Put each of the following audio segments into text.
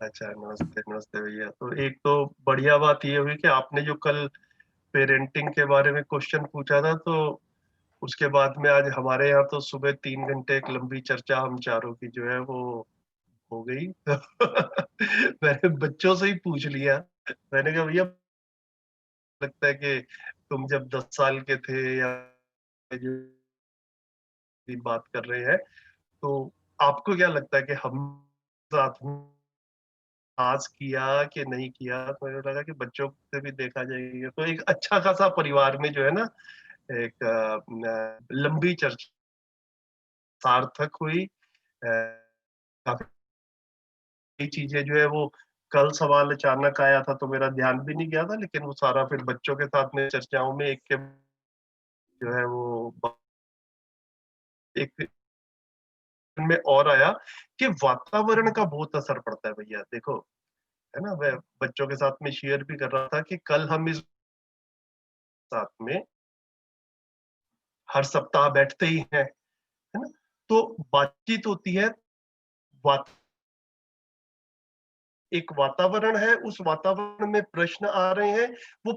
अच्छा, नमस्ते, नमस्ते भैया। तो एक तो बढ़िया बात ये हुई कि आपने जो कल पेरेंटिंग के बारे में क्वेश्चन पूछा था, तो उसके बाद में आज हमारे यहाँ तो सुबह 3 घंटे एक लंबी चर्चा हम चारों की जो है वो हो गई। मैंने बच्चों से ही पूछ लिया। मैंने कहा भैया, लगता है कि तुम जब 10 साल के थे या जो भी बात कर रहे हैं, तो आपको क्या लगता है कि हम साथ में पास किया कि नहीं किया? तो मुझे लगा कि बच्चों से भी देखा जाएगा, तो एक अच्छा खासा परिवार में जो है ना, एक लंबी चर्चा सार्थक हुई। काफी चीजें जो है वो, कल सवाल अचानक आया था तो मेरा ध्यान भी नहीं गया था, लेकिन वो सारा फिर बच्चों के साथ में चर्चाओं में एक के जो है वो एक में और आया कि वातावरण का बहुत असर पड़ता है भैया। देखो, है ना, मैं बच्चों के साथ में शेयर भी कर रहा था कि कल हम इस साथ में हर सप्ताह बैठते ही हैं, है ना? तो बातचीत होती है, वात एक वातावरण है, उस वातावरण में प्रश्न आ रहे हैं, वो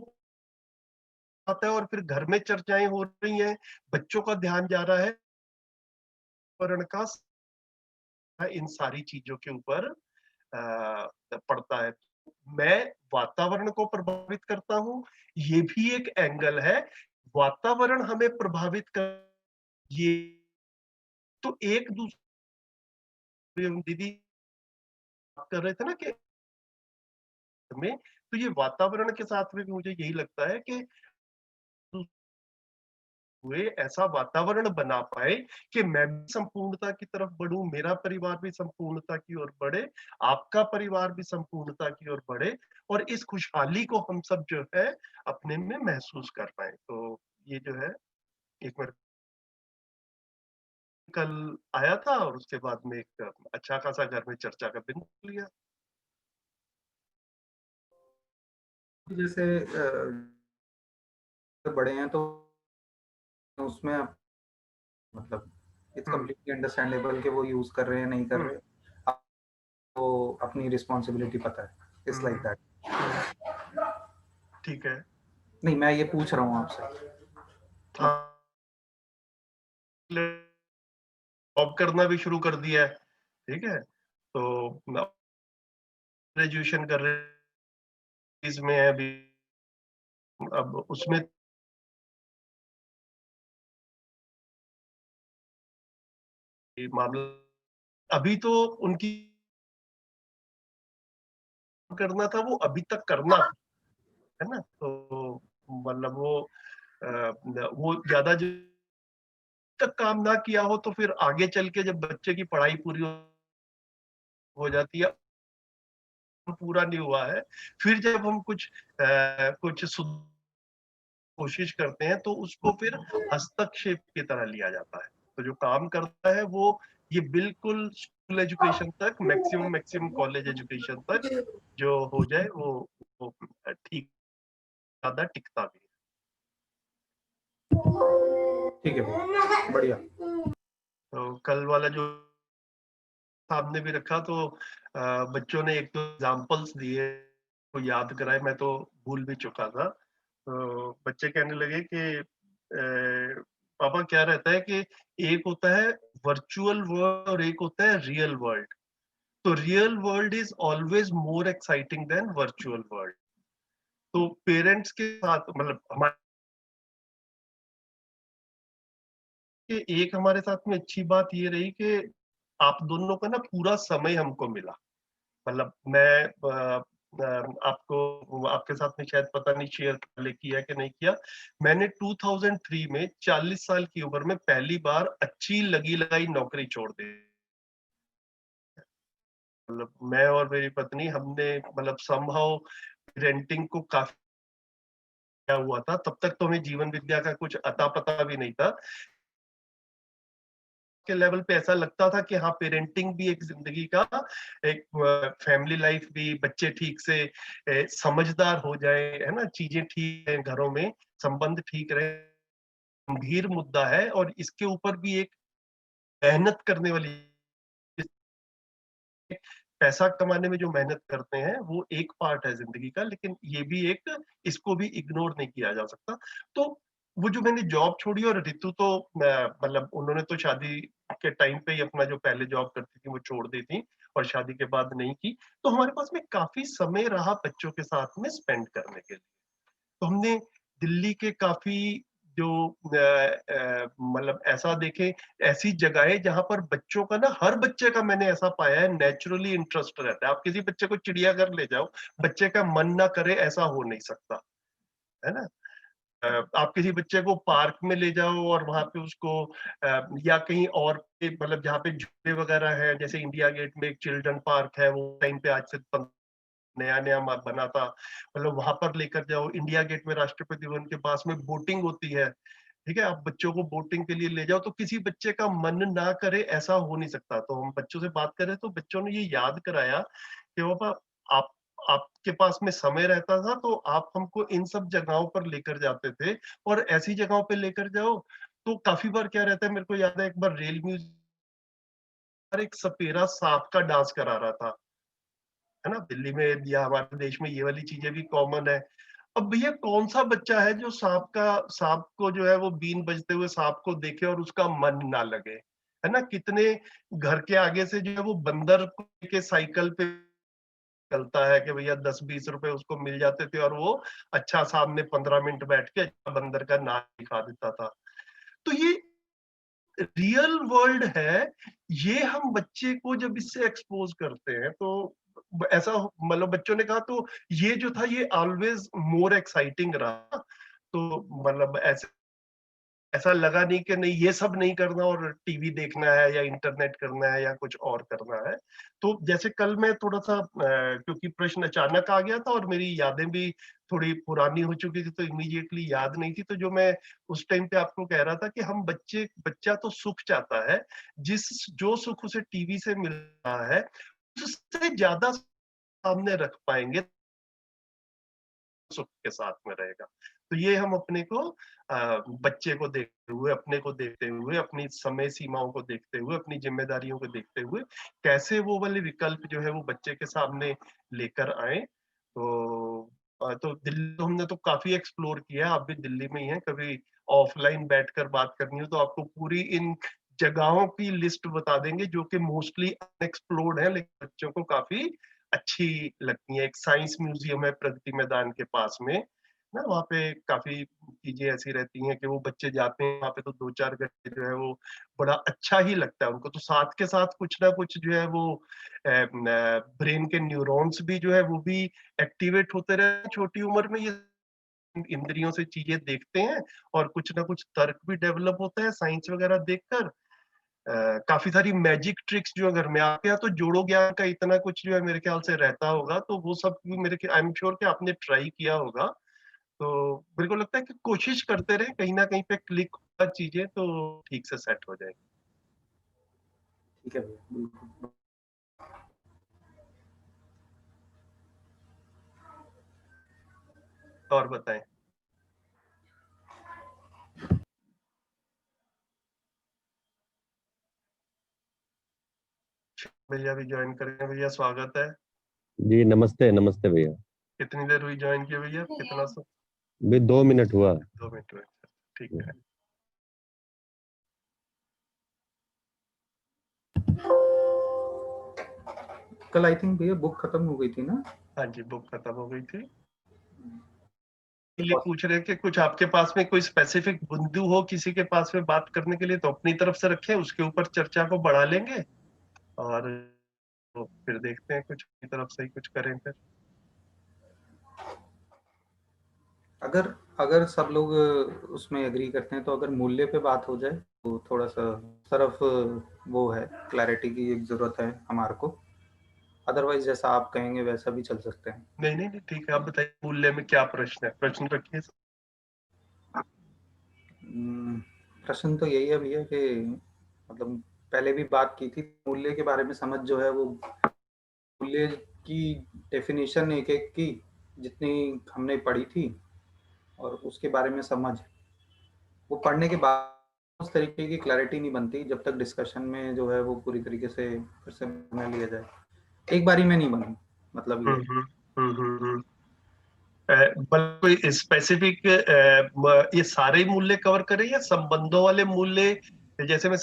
आता है और फिर घर में चर्चाएँ हो रही हैं, बच्चों का ध्यान जा रहा है, वातावरण का इन सारी चीज़ों के ऊपर पड़ता है। मैं वातावरण को प्रभावित करता हूँ, ये भी एक एंगल है। वातावरण हमें प्रभावित कर, ये तो एक दूसरे, दीदी बात कर रहे थे ना कि में, तो ये वातावरण के साथ में भी मुझे यही लगता है कि हुए ऐसा वातावरण बना पाए कि मैं भी संपूर्णता की तरफ बढ़ूं, मेरा परिवार भी संपूर्णता की ओर बढ़े, आपका परिवार भी संपूर्णता की ओर बढ़े, और इस खुशहाली को हम सब जो है अपने में महसूस कर पाए। तो ये जो है, एक बार कल आया था और उसके बाद में एक अच्छा खासा घर में चर्चा का बिंदु लिया। जैसे बड़े हैं तो उसमें आप मतलब इट्स हम्म। कंप्लीटली अंडरस्टैंडेबल कि वो यूज कर रहे हैं नहीं कर हम्म। रहे। आपको अपनी रिस्पॉन्सिबिलिटी पता है, इट्स लाइक हम्म। दैट। हम्म। ठीक है। नहीं, मैं ये पूछ रहा हूँ आपसे। हाँ, जॉब करना भी शुरू कर दिया है, ठीक है, तो ग्रेजुएशन कर रहे इसमें है अभी, अब उसमें मामला, अभी तो उनकी करना था, वो अभी तक करना था, है ना? तो मतलब वो ज्यादा तक काम ना किया हो तो फिर आगे चल के जब बच्चे की पढ़ाई पूरी हो जाती है, पूरा नहीं हुआ है, फिर जब हम कुछ कोशिश करते हैं तो उसको फिर हस्तक्षेप की तरह लिया जाता है। तो जो काम करता है वो ये बिल्कुल स्कूल एजुकेशन तक, मैक्सिमम मैक्सिमम कॉलेज एजुकेशन तक जो हो जाए वो ठीक, ज्यादा टिकता भी ठीक है भैया, बढ़िया। है। तो कल वाला जो सामने भी रखा, तो बच्चों ने एक दो एग्जाम्पल्स दिए, को याद कराए, मैं तो भूल भी चुका था। तो बच्चे कहने लगे कि पापा क्या रहता है कि एक होता है वर्चुअल वर्ल्ड और एक होता है रियल वर्ल्ड, तो real world is always more exciting than virtual world. तो पेरेंट्स के साथ मतलब हमारे, एक हमारे साथ में अच्छी बात ये रही कि आप दोनों का ना पूरा समय हमको मिला। मतलब मैं आपको आपके साथ में शायद पता नहीं शेयर पहले किया कि नहीं किया, मैंने 2003 में 40 साल की उम्र में पहली बार अच्छी लगी लगाई नौकरी छोड़ दी। मतलब मैं और मेरी पत्नी, हमने मतलब समहाउ रेंटिंग को काफी किया हुआ था, तब तक तो हमें जीवन विद्या का कुछ अता पता भी नहीं था। के लेवल पे ऐसा लगता था कि हाँ, पेरेंटिंग भी एक जिंदगी का एक, फैमिली लाइफ भी, बच्चे ठीक से समझदार हो जाए, है ना, चीजें ठीक है घरों में, संबंध ठीक रहे, गंभीर मुद्दा है, और इसके ऊपर भी एक मेहनत करने वाली पैसा कमाने में जो मेहनत करते हैं वो एक पार्ट है जिंदगी का, लेकिन ये भी एक, इसको भी इग्नोर नहीं किया जा सकता। तो वो जो मैंने जॉब छोड़ी, और ऋतु तो मतलब उन्होंने तो शादी के टाइम पे ही अपना जो पहले जॉब करती थी वो छोड़ दी थी और शादी के बाद नहीं की। तो हमारे पास में काफी समय रहा बच्चों के साथ में स्पेंड करने के लिए। तो हमने दिल्ली के काफी जो मतलब ऐसा देखे, ऐसी जगहें जहां पर बच्चों का ना, हर बच्चे का मैंने ऐसा पाया है नेचुरली इंटरेस्ट रहता है। आप किसी बच्चे को चिड़ियाघर ले जाओ, बच्चे का मन ना करे ऐसा हो नहीं सकता, है ना। आप किसी बच्चे को पार्क में ले जाओ और वहां पे उसको या कहीं और पे, मतलब जहाँ पे झूले वगैरह है, जैसे इंडिया गेट में एक चिल्ड्रन पार्क है, वो टाइम पे आज से नया नया बना था, मतलब वहां पर लेकर जाओ। इंडिया गेट में राष्ट्रपति भवन के पास में बोटिंग होती है, ठीक है, आप बच्चों को बोटिंग के लिए ले जाओ, तो किसी बच्चे का मन ना करे ऐसा हो नहीं सकता। तो हम बच्चों से बात करें तो बच्चों ने ये याद कराया कि बाबा, आप आपके पास में समय रहता था तो आप हमको इन सब जगहों पर लेकर जाते थे, और ऐसी जगहों पे लेकर जाओ। तो काफी बार क्या रहता है, मेरे को याद है एक बार रेल म्यूजियम पर एक सपेरा सांप का डांस करा रहा था, है ना। दिल्ली में या हमारे देश में ये वाली चीजें भी कॉमन है। अब भैया कौन सा बच्चा है जो सांप को जो है वो बीन बजते हुए सांप को देखे और उसका मन ना लगे, है ना। कितने घर के आगे से जो है वो बंदर को लेके साइकिल पे चलता है कि भैया 10-20 रुपए उसको मिल जाते थे, और वो अच्छा सामने 15 मिनट बैठ के अच्छा बंदर का नाच दिखा देता था। तो ये रियल वर्ल्ड है। ये हम बच्चे को जब इससे एक्सपोज करते हैं तो ऐसा मतलब बच्चों ने कहा, तो ये जो था ये ऑलवेज मोर एक्साइटिंग रहा। तो मतलब ऐसे ऐसा लगा नहीं कि नहीं ये सब नहीं करना और टीवी देखना है या इंटरनेट करना है या कुछ और करना है। तो जैसे कल मैं थोड़ा सा क्योंकि प्रश्न अचानक आ गया था और मेरी यादें भी थोड़ी पुरानी हो चुकी थी, तो इमीडिएटली याद नहीं थी। तो जो मैं उस टाइम पे आपको कह रहा था कि हम बच्चा तो सुख चाहता है, जिस जो सुख उसे टीवी से मिल रहा है उससे ज्यादा सामने रख पाएंगे, सुख के साथ में रहेगा। तो ये हम अपने को बच्चे को देखते हुए, अपने को देखते हुए, अपनी समय सीमाओं को देखते हुए, अपनी जिम्मेदारियों को देखते हुए कैसे वो वाले विकल्प जो है वो बच्चे के सामने लेकर आए। तो दिल्ली तो हमने तो काफी एक्सप्लोर किया है। आप भी दिल्ली में ही हैं, कभी ऑफलाइन बैठकर बात करनी हो तो आपको पूरी इन जगहों की लिस्ट बता देंगे जो कि मोस्टली अनएक्सप्लोर्ड है, लेकिन बच्चों को काफी अच्छी लगती है। एक साइंस म्यूजियम है प्रगति मैदान के पास में ना, वहाँ पे काफी चीजें ऐसी रहती हैं कि वो बच्चे जाते हैं वहाँ पे तो 2-4 घंटे जो है वो बड़ा अच्छा ही लगता है उनको। तो साथ के साथ कुछ ना कुछ जो है वो ब्रेन के न्यूरॉन्स भी जो है वो भी एक्टिवेट होते रहे हैं। छोटी उम्र में ये इंद्रियों से चीजें देखते हैं और कुछ ना कुछ तर्क भी डेवलप होता है साइंस वगैरह देखकर। काफी सारी मैजिक ट्रिक्स जो है घर में, आपके यहाँ तो जोड़ो ज्ञान का इतना कुछ जो है मेरे ख्याल से रहता होगा, तो वो सब भी मेरे आई एम श्योर कि आपने ट्राई किया होगा। तो मेरे को लगता है कि कोशिश करते रहे, कहीं ना कहीं पे क्लिक होगा चीजें तो ठीक से सेट हो जाएगी। ठीक है भैया, बिल्कुल। और बताएं। भैया भी ज्वाइन करें, भैया स्वागत है। जी नमस्ते नमस्ते भैया। कितनी देर हुई ज्वाइन किए भैया, कितना सो? भी 2 मिनट हुआ। 2 मिनट हुए, ठीक है। कल आई थिंक भैया बुक खत्म हो गई थी ना? हाँ जी, बुक खत्म हो गई थी। ये पूछ रहे कि कुछ आपके पास में कोई स्पेसिफिक बिंदु हो किसी के पास में बात करने के लिए, तो अपनी तरफ से रखें, उसके ऊपर चर्चा को बढ़ा लेंगे और तो फिर देखते हैं कुछ अपनी तरफ से ही कुछ करें फिर। अगर अगर सब लोग उसमें एग्री करते हैं तो अगर मूल्य पे बात हो जाए तो थोड़ा सा तरफ वो है, क्लैरिटी की एक जरूरत है हमारे को। अदरवाइज जैसा आप कहेंगे वैसा भी चल सकते हैं। नहीं नहीं नहीं, ठीक है, आप बताइए मूल्य में क्या प्रश्न है, प्रश्न रखिए। प्रश्न तो यही है भैया कि मतलब पहले भी बात की थी, मूल्य के बारे में समझ जो है वो, मूल्य की डेफिनेशन एक एक की जितनी हमने पढ़ी थी और उसके बारे में समझ, वो पढ़ने के बाद उस तरीके की क्लैरिटी नहीं बनती जब तक डिस्कशन में जो है वो पूरी तरीके से फिर से निर्णय लिया जाए। एक बारी में नहीं बनी, मतलब ये। कोई स्पेसिफिक ये सारे मूल्य कवर करें या संबंधों वाले मूल्य? जैसे मैं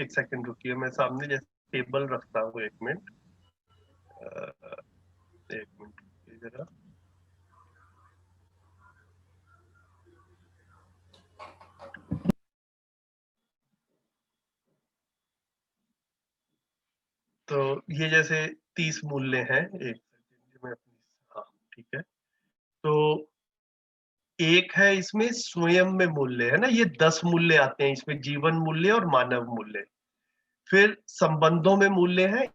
एक सेकंड रुकिए, मैं सामने जैसे टेबल रखता हूँ, एक मिनट रुकिए जरा। तो ये जैसे 30 मूल्य हैं, एक सेकंड में अपनी, हाँ ठीक है। तो एक है इसमें स्वयं में मूल्य, है ना, ये 10 मूल्य आते हैं इसमें, जीवन मूल्य और मानव मूल्य। फिर संबंधों में मूल्य है,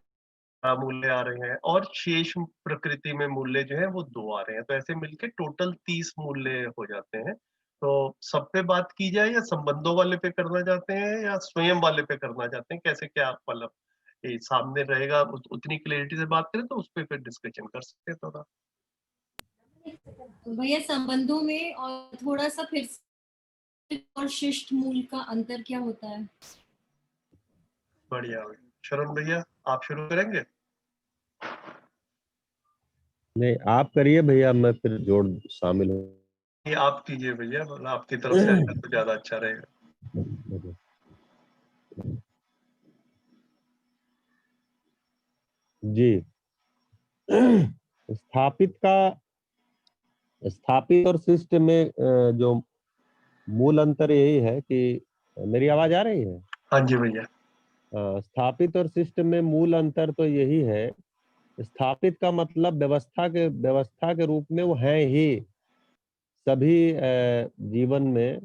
मूल्य आ रहे हैं, और शेष प्रकृति में मूल्य जो है वो 2 आ रहे हैं। तो ऐसे मिलके टोटल 30 मूल्य हो जाते हैं। तो सब पे बात की जाए या संबंधों वाले पे करना चाहते हैं या स्वयं वाले पे करना चाहते हैं? कैसे, क्या मतलब ये सामने रहेगा, उतनी क्लैरिटी से बात करें तो उस पे फिर डिस्कशन कर सकते हैं थोड़ा। भैया संबंधों में और थोड़ा सा फिर और शिष्ट मूल का अंतर क्या होता है? बढ़िया। शरण भैया आप शुरू करेंगे? नहीं, आप करिए भैया, मैं फिर जोड़ शामिल हूँ। ये आप कीजिए भैया, मतलब आपकी तरफ से आएगा तो ज्यादा अच्छा रहेगा। जी। स्थापित और शिष्ट में जो मूल अंतर यही है कि, मेरी आवाज आ रही है? हाँ जी भैया। स्थापित और शिष्ट में मूल अंतर तो यही है, स्थापित का मतलब व्यवस्था के रूप में वो है ही सभी जीवन में।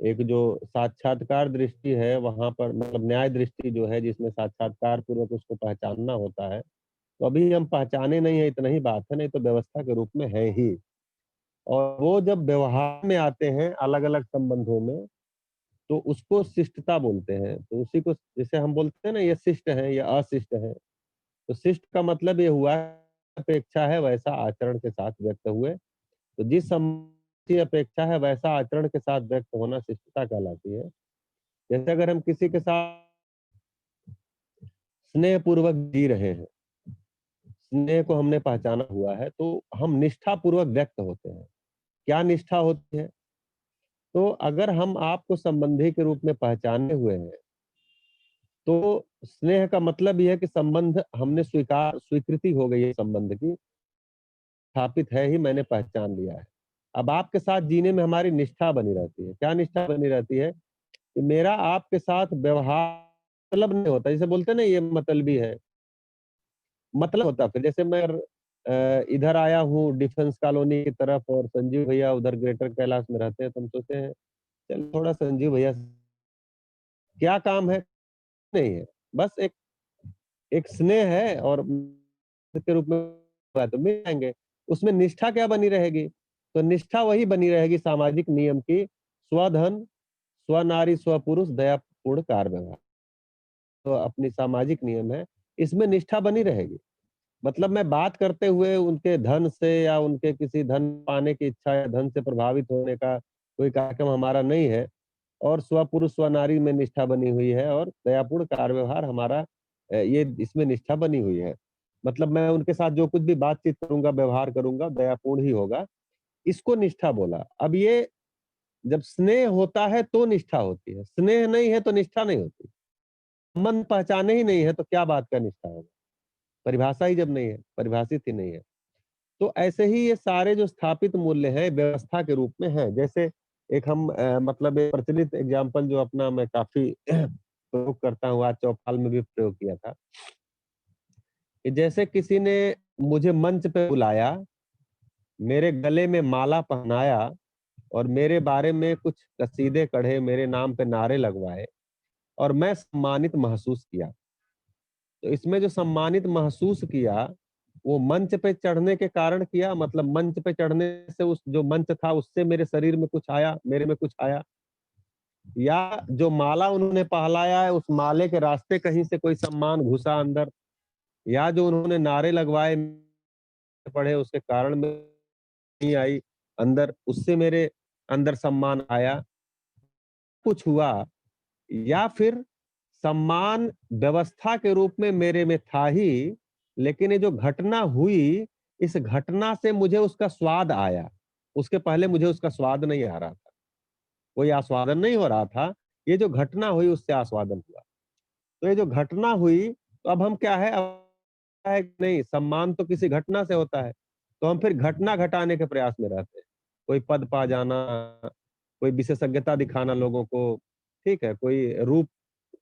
एक जो साक्षात्कार दृष्टि है वहां पर, मतलब न्याय दृष्टि जो है, जिसमें साक्षात्कार पूर्वक उसको पहचानना होता है, तो अभी हम पहचाने नहीं है, इतना ही बात है, नहीं तो व्यवस्था के रूप में है ही। और वो जब व्यवहार में आते हैं अलग अलग संबंधों में, तो उसको शिष्टता बोलते हैं। तो उसी को, जैसे हम बोलते हैं ना, ये शिष्ट है, ये अशिष्ट है। तो शिष्ट का मतलब ये हुआ, अपेक्षा है वैसा आचरण के साथ व्यक्त हुए। तो जिस की अपेक्षा है वैसा आचरण के साथ व्यक्त होना शिष्टता कहलाती है। जैसे अगर हम किसी के साथ स्नेह पूर्वक जी रहे हैं, स्नेह को हमने पहचाना हुआ है, तो हम निष्ठा पूर्वक व्यक्त होते हैं। क्या निष्ठा होती है? तो अगर हम आपको संबंधी के रूप में पहचाने हुए हैं, तो स्नेह का मतलब यह है कि संबंध हमने स्वीकृति हो गई है संबंध की, स्थापित है ही, मैंने पहचान लिया है। अब आपके साथ जीने में हमारी निष्ठा बनी रहती है। क्या निष्ठा बनी रहती है? कि मेरा आपके साथ व्यवहार मतलब नहीं होता, जैसे बोलते हैं ना, ये मतलबी है, मतलब होता। फिर जैसे मैं इधर आया हूँ डिफेंस कॉलोनी की तरफ, और संजीव भैया उधर ग्रेटर कैलाश में रहते हैं, तो हम सोचते हैं चल थोड़ा संजीव भैया, क्या काम है, नहीं है, बस एक एक स्नेह है और के रूप में तो मिल जाएंगे। उसमें निष्ठा क्या बनी रहेगी? तो निष्ठा वही बनी रहेगी सामाजिक नियम की, स्वधन, स्वनारी, स्वपुरुष, दयापूर्ण कार्य व्यवहार। तो अपनी सामाजिक नियम है, इसमें निष्ठा बनी रहेगी। मतलब मैं बात करते हुए उनके धन से या उनके किसी धन पाने की इच्छा या धन से प्रभावित होने का कोई कार्यक्रम हमारा नहीं है। और स्वपुरुष स्वनारी में निष्ठा बनी हुई है, और दयापूर्ण कार्य व्यवहार हमारा ये इसमें निष्ठा बनी हुई है। मतलब मैं उनके साथ जो कुछ भी बातचीत करूंगा, व्यवहार करूंगा, दयापूर्ण ही होगा, इसको निष्ठा बोला। अब ये जब स्नेह होता है तो निष्ठा होती है, स्नेह नहीं है तो निष्ठा नहीं होती। मन पहचाने ही नहीं है तो क्या बात का निष्ठा होगा? परिभाषा ही जब नहीं है, परिभाषित ही नहीं है। तो ऐसे ही ये सारे जो स्थापित मूल्य हैं व्यवस्था के रूप में हैं। जैसे एक हम मतलब एक प्रचलित एग्जाम्पल जो अपना मैं काफी प्रयोग करता हूँ, आज चौपाल में भी प्रयोग किया था, कि जैसे किसी ने मुझे मंच पे बुलाया, मेरे गले में माला पहनाया, और मेरे बारे में कुछ कसीदे कढ़े, मेरे नाम पे नारे लगवाए, और मैं सम्मानित महसूस किया। तो इसमें जो सम्मानित महसूस किया, वो मंच पे चढ़ने के कारण किया, मतलब मंच पे चढ़ने से उस जो मंच था उससे मेरे शरीर में कुछ आया, मेरे में कुछ आया, या जो माला उन्होंने पहलाया है उस माले के रास्ते कहीं से कोई सम्मान घुसा अंदर, या जो उन्होंने नारे लगवाए पढ़े उसके कारण में नहीं आई अंदर, उससे मेरे अंदर सम्मान आया, कुछ हुआ, या फिर सम्मान व्यवस्था के रूप में मेरे में था ही, लेकिन ये जो घटना हुई, इस घटना से मुझे उसका स्वाद आया। उसके पहले मुझे उसका स्वाद नहीं आ रहा था, कोई आस्वादन नहीं हो रहा था। ये जो घटना हुई उससे आस्वादन हुआ। तो ये जो घटना हुई, तो अब हम क्या है, अब है कि नहीं, सम्मान तो किसी घटना से होता है, तो हम फिर घटना घटाने के प्रयास में रहते हैं। कोई पद पा जाना, कोई विशेषज्ञता दिखाना लोगों को, ठीक है, कोई रूप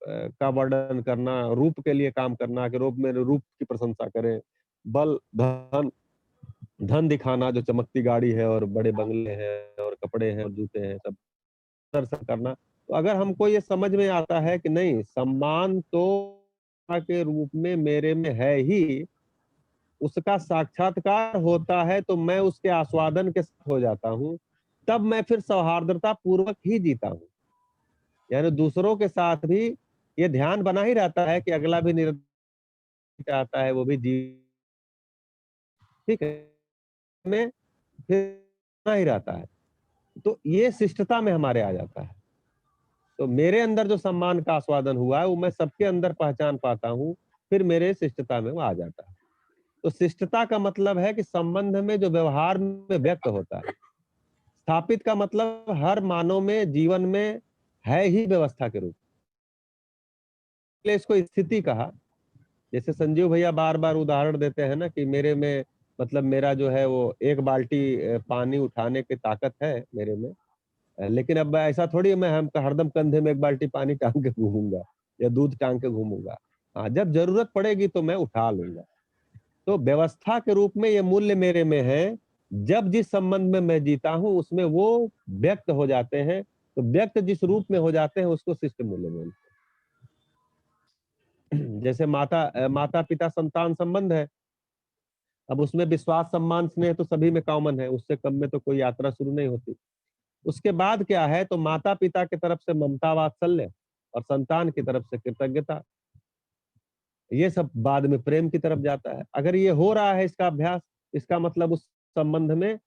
का वर्णन करना, रूप के लिए काम करना कि रूप में रूप की प्रशंसा करें, बल, धन, धन दिखाना, जो चमकती गाड़ी है और बड़े बंगले हैं और कपड़े हैं और जूते हैं, सब दर्शन करना। तो अगर हमको ये समझ में आता है कि नहीं, सम्मान तो के रूप में मेरे में है ही, उसका साक्षात्कार होता है तो मैं उसके आस्वादन के साथ हो जाता हूँ, तब मैं फिर सौहार्दता पूर्वक ही जीता हूँ। यानी दूसरों के साथ भी ये ध्यान बना ही रहता है कि अगला भी निरंतर चाहता है, वो भी जी, ठीक है, में फिर बना ही रहता है। तो ये शिष्टता में हमारे आ जाता है। तो मेरे अंदर जो सम्मान का आस्वादन हुआ है, वो मैं सबके अंदर पहचान पाता हूँ, फिर मेरे शिष्टता में वो आ जाता है। तो शिष्टता का मतलब है कि संबंध में जो व्यवहार में व्यक्त होता है। स्थापित का मतलब हर मानव में, जीवन में है ही व्यवस्था के रूप में। इसको स्थिति कहा। जैसे संजीव भैया बार बार उदाहरण देते हैं ना कि मेरे में, मतलब मेरा जो है वो एक बाल्टी पानी उठाने की ताकत है मेरे में, लेकिन अब ऐसा थोड़ी मैं हम हरदम कंधे में एक बाल्टी पानी टांग के घूमूंगा या दूध टांग के घूमूंगा। हाँ, जब जरूरत पड़ेगी तो मैं उठा लूंगा। तो व्यवस्था के रूप में ये मूल्य मेरे में है। जब जिस संबंध में मैं जीता हूं उसमें वो व्यक्त हो जाते हैं। तो व्यक्त जिस रूप में हो जाते हैं उसको शिष्ट मूल्य बोलते हैं। जैसे माता पिता संतान संबंध है, अब उसमें विश्वास सम्मान स्नेह तो सभी में कॉमन है, उससे कम में तो कोई यात्रा शुरू नहीं होती। उसके बाद क्या है, तो माता पिता की तरफ से ममता वात्सल्य और संतान की तरफ से कृतज्ञता, ये सब बाद में प्रेम की तरफ जाता है। अगर ये हो रहा है इसका अभ्यास, इसका मतलब उस संबंध में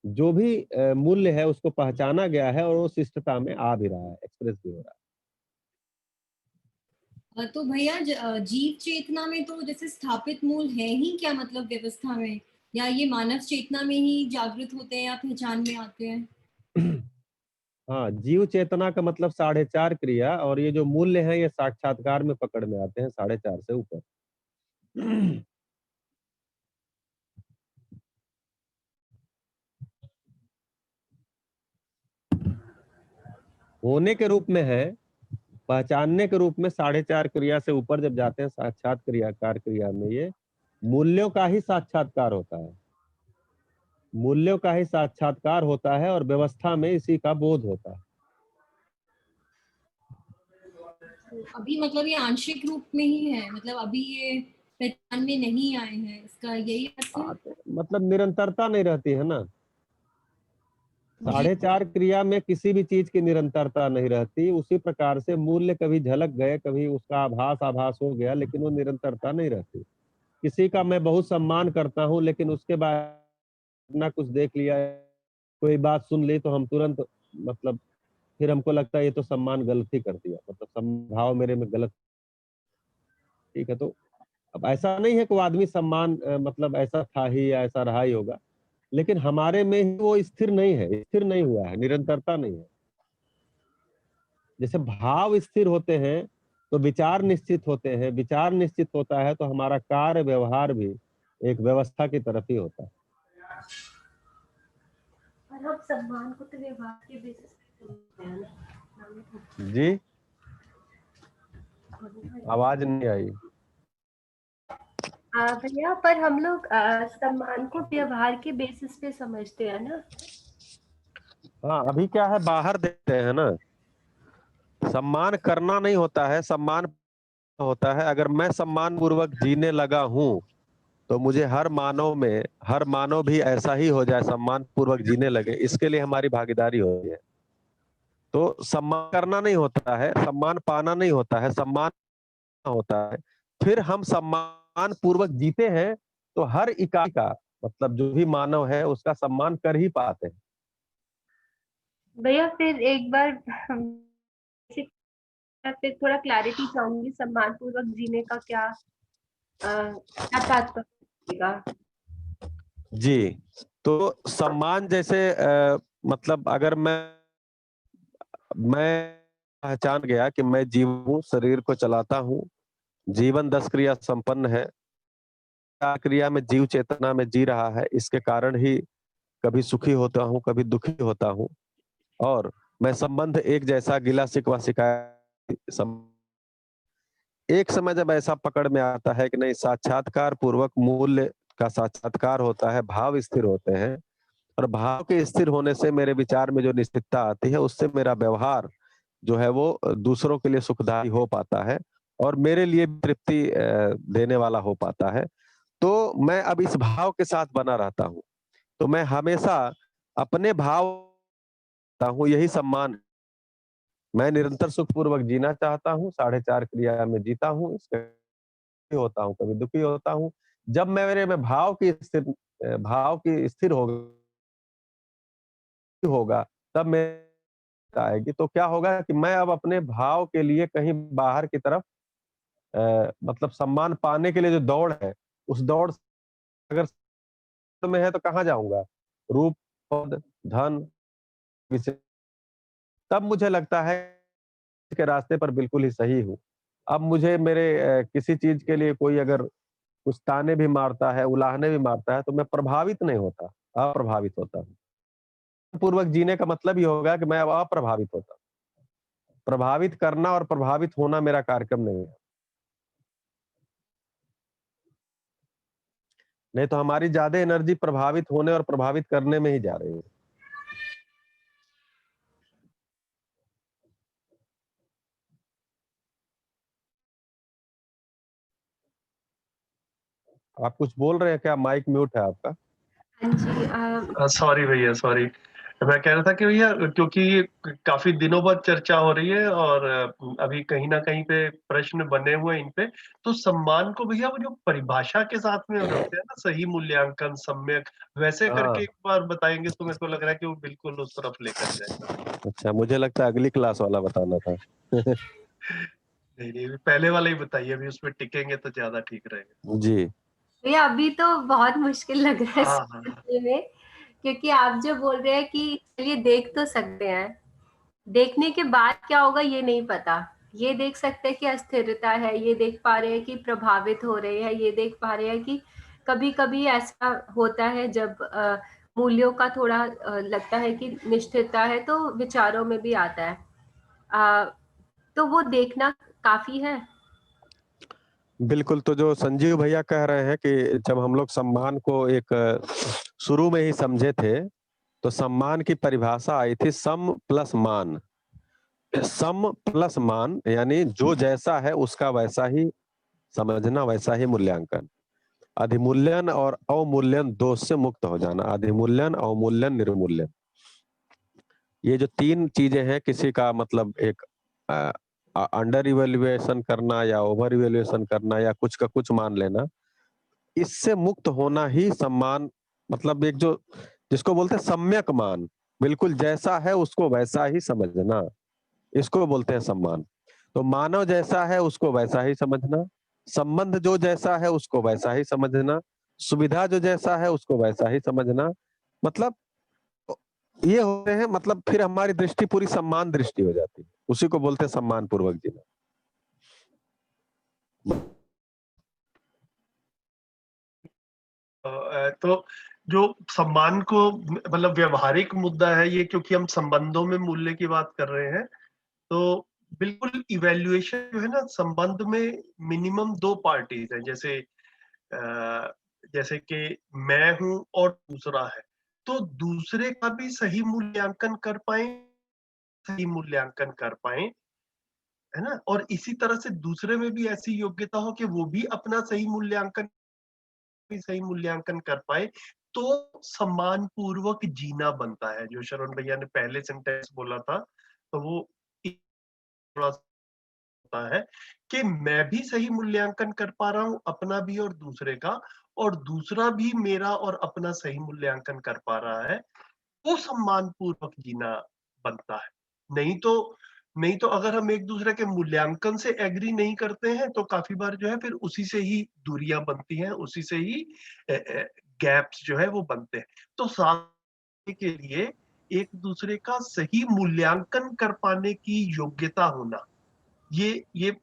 जो भी मूल्य है उसको पहचाना गया है और वो शिष्टता में आ भी रहा है, एक्सप्रेस भी हो रहा है। तो भैया जीव चेतना में तो जैसे स्थापित मूल है ही क्या, मतलब व्यवस्था में, या ये मानव चेतना में ही जागृत होते हैं या पहचान में आते हैं? हाँ, जीव चेतना का मतलब 4.5 क्रिया, और ये जो मूल्य है ये साक्षात्कार में पकड़ में आते हैं 4.5 से ऊपर। होने के रूप में है, पहचानने के रूप में 4.5 क्रिया से ऊपर जब जाते हैं साक्षात क्रियाकार क्रिया में, ये मूल्यों का ही साक्षात्कार होता है। मूल्यों का ही साक्षात्कार होता है और व्यवस्था में इसी का बोध होता है। अभी मतलब ये आंशिक रूप में ही है, मतलब अभी ये पहचान में नहीं आए हैं, इसका यही अर्थ है? मतलब निरंतरता नहीं रहती है ना। जी 4.5 क्रिया में किसी भी चीज की निरंतरता नहीं रहती। उसी प्रकार से मूल्य कभी झलक गए, कभी उसका आभास हो गया, लेकिन वो निरंतरता नहीं रहती। किसी का मैं बहुत सम्मान करता हूँ, लेकिन उसके बाद ना कुछ देख लिया, कोई बात सुन ली, तो हम तुरंत, मतलब फिर हमको लगता है ये तो सम्मान गलत ही कर दिया, मतलब संभाव मेरे में गलत, ठीक है। तो अब ऐसा नहीं है कि वो आदमी सम्मान मतलब ऐसा था ही या ऐसा रहा ही होगा, लेकिन हमारे में ही वो स्थिर नहीं है, स्थिर नहीं हुआ है, निरंतरता नहीं है। जैसे भाव स्थिर होते हैं तो विचार निश्चित होते हैं, विचार निश्चित होता है तो हमारा कार्य व्यवहार भी एक व्यवस्था की तरफ ही होता है। और हम सम्मान को तो व्यवहार के बेसिस पे समझते हैं ना। जी, आवाज नहीं आई। भैया, पर हम लोग सम्मान को व्यवहार के बेसिस पे समझते हैं ना। हाँ, अभी क्या है, बाहर देखते हैं ना, सम्मान करना नहीं होता है, सम्मान होता है। अगर मैं सम्मान पूर्वक जीने लगा हूं तो मुझे हर मानव भी ऐसा ही हो जाए, सम्मान पूर्वक जीने लगे, इसके लिए हमारी भागीदारी होती है। तो सम्मान करना नहीं होता है, सम्मान पाना नहीं होता है, सम्मान होता है। फिर हम सम्मान पूर्वक जीते हैं तो हर इकाई का, मतलब जो भी मानव है उसका सम्मान कर ही पाते हैं। भैया फिर एक बार फिर थोड़ा क्लैरिटी चाहूंगी, सम्मान पूर्वक जीने का क्या क्या तात्पर्य का? जी, तो सम्मान जैसे मतलब अगर मैं पहचान गया कि मैं जीव हूँ, शरीर को चलाता हूँ, जीवन 10 क्रिया संपन्न है। 4 क्रिया में जीव चेतना में जी रहा है, इसके कारण ही कभी सुखी होता हूँ, कभी दुखी होता हूँ और मैं संबंध एक जैसा गिला शिकवा शिकायत एक समय जब ऐसा पकड़ में आता है कि नहीं साक्षात्कार पूर्वक मूल्य का साक्षात्कार होता है, भाव स्थिर होते हैं और भाव के स्थिर होने से मेरे विचार में जो निश्चितता आती है उससे मेरा व्यवहार जो है वो दूसरों के लिए सुखदायी हो पाता है और मेरे लिए तृप्ति देने वाला हो पाता है। तो मैं अब इस भाव के साथ बना रहता हूँ। तो मैं हमेशा अपने भाव हूँ, यही सम्मान। मैं निरंतर सुखपूर्वक जीना चाहता हूँ, 4.5 क्रिया में जीता हूँ, इसके होता हूँ, कभी दुखी होता हूँ। जब मैं मेरे में भाव की स्थिर होगा, तब मैं आएगी। तो क्या होगा कि मैं अब अपने भाव के लिए कहीं बाहर की तरफ मतलब सम्मान पाने के लिए जो दौड़ है, उस दौड़ अगर में है तो कहाँ जाऊँगा? रूप, पद, धन, विषय तब मुझे लगता है के रास्ते पर बिल्कुल ही सही हूँ। अब मुझे मेरे किसी चीज़ के लिए कोई अगर कुछ ताने भी मारता है, उलाहने भी मारता है, तो मैं प्रभावित नहीं होता, अप्रभावित होता हूँ। पूर्वक जीने का मतलब ये होगा कि मैं अब अप्रभावित होता हूँ। प्रभावित करना और प्रभावित होना मेरा कार्यक्रम नहीं है। नहीं तो हमारी ज़्यादा एनर्जी प्रभावित होने और प्रभावित करने में ही जा रही है। आप कुछ बोल रहे हैं क्या? माइक म्यूट है आपका। हाँ जी। सॉरी भैया, सॉरी। मैं कह रहा था कि भैया क्योंकि काफ़ी दिनों बाद चर्चा हो रही है और अभी कहीं न कहीं पे प्रश्न बने हुए हैं इन पे, तो सम्मान को भैया वो जो परिभाषा के साथ में रखते हैं ना, सही मूल्यांकन, सम्यक, वैसे हाँ। करके एक बार बताएँगे तो मेरे को लग रहा है कि वो बिल्कुल उस तरफ लेकर जाएगा। अच्छा, मुझे लगता है अगली क्लास वाला बताना था। नहीं, नहीं, पहले वाला ही बताइए, अभी उसपे टिकेंगे तो ज़्यादा ठीक रहेगा। जी। भैया अभी तो बहुत मुश्किल लग रहा है हाँ, हाँ, हाँ। समझने में, क्योंकि आप जो बोल रहे हैं कि चलिए देख तो सकते हैं, देखने के बाद क्या होगा ये नहीं पता। ये देख सकते हैं कि अस्थिरता है, ये देख पा रहे हैं कि प्रभावित हो रहे हैं, ये देख पा रहे हैं कि कभी-कभी ऐसा होता है जब मूल्यों का थोड़ा लगता है कि निश्चितता है तो विचारों में भी आता है। तो वो देखना काफ़ी है। बिल्कुल, तो जो संजीव भैया कह रहे हैं कि जब हम लोग सम्मान को एक शुरू में ही समझे थे, तो सम्मान की परिभाषा आई थी सम प्लस मान। सम प्लस मान यानी जो जैसा है उसका वैसा ही समझना, वैसा ही मूल्यांकन। अधिमूल्यन और अवमूल्यन दोष से मुक्त हो जाना। अधिमूल्यन, अवमूल्यन, निर्मूल्यन। ये जो 3 चीजें हैं किसी का मतलब एक अंडर इवैल्यूएशन करना या ओवर इवैल्यूएशन करना या कुछ का कुछ मान लेना, इससे मुक्त होना ही सम्मान मतलब एक जो जिसको बोलते हैं सम्यक मान, बिल्कुल जैसा है उसको वैसा ही समझना, इसको बोलते हैं सम्मान। तो मानव जैसा है उसको वैसा ही समझना, संबंध जो जैसा है उसको वैसा ही समझना, सुविधा जो जैसा है उसको वैसा ही समझना। मतलब ये होते हैं मतलब फिर हमारी दृष्टि पूरी सम्मान दृष्टि हो जाती है, उसी को बोलते हैं सम्मान पूर्वक जीना। तो जो सम्मान को मतलब व्यावहारिक मुद्दा है ये, क्योंकि हम संबंधों में मूल्य की बात कर रहे हैं, तो बिल्कुल इवैल्यूएशन जो है ना संबंध में मिनिमम 2 पार्टीज हैं। जैसे कि मैं हूँ और दूसरा है, तो दूसरे का भी सही मूल्यांकन कर पाएँ, सही मूल्यांकन कर पाएँ, है ना? और इसी तरह से दूसरे में भी ऐसी योग्यता हो कि वो भी अपना सही मूल्यांकन कर पाए, तो सम्मान पूर्वक जीना बनता है। जो शरण भैया ने पहले सेंटेंस बोला था, तो वो थोड़ा होता है कि मैं भी सही मूल्यांकन कर पा रहा हूँ अपना भी और दूसरे का, और दूसरा भी मेरा और अपना सही मूल्यांकन कर पा रहा है, वो सम्मान पूर्वक जीना बनता है। नहीं तो नहीं तो अगर हम एक दूसरे के मूल्यांकन से एग्री नहीं करते हैं तो काफी बार जो है फिर उसी से ही दूरियां बनती हैं, उसी से ही गैप्स जो है वो बनते हैं। तो साथ के लिए एक दूसरे का सही मूल्यांकन कर पाने की योग्यता होना, ये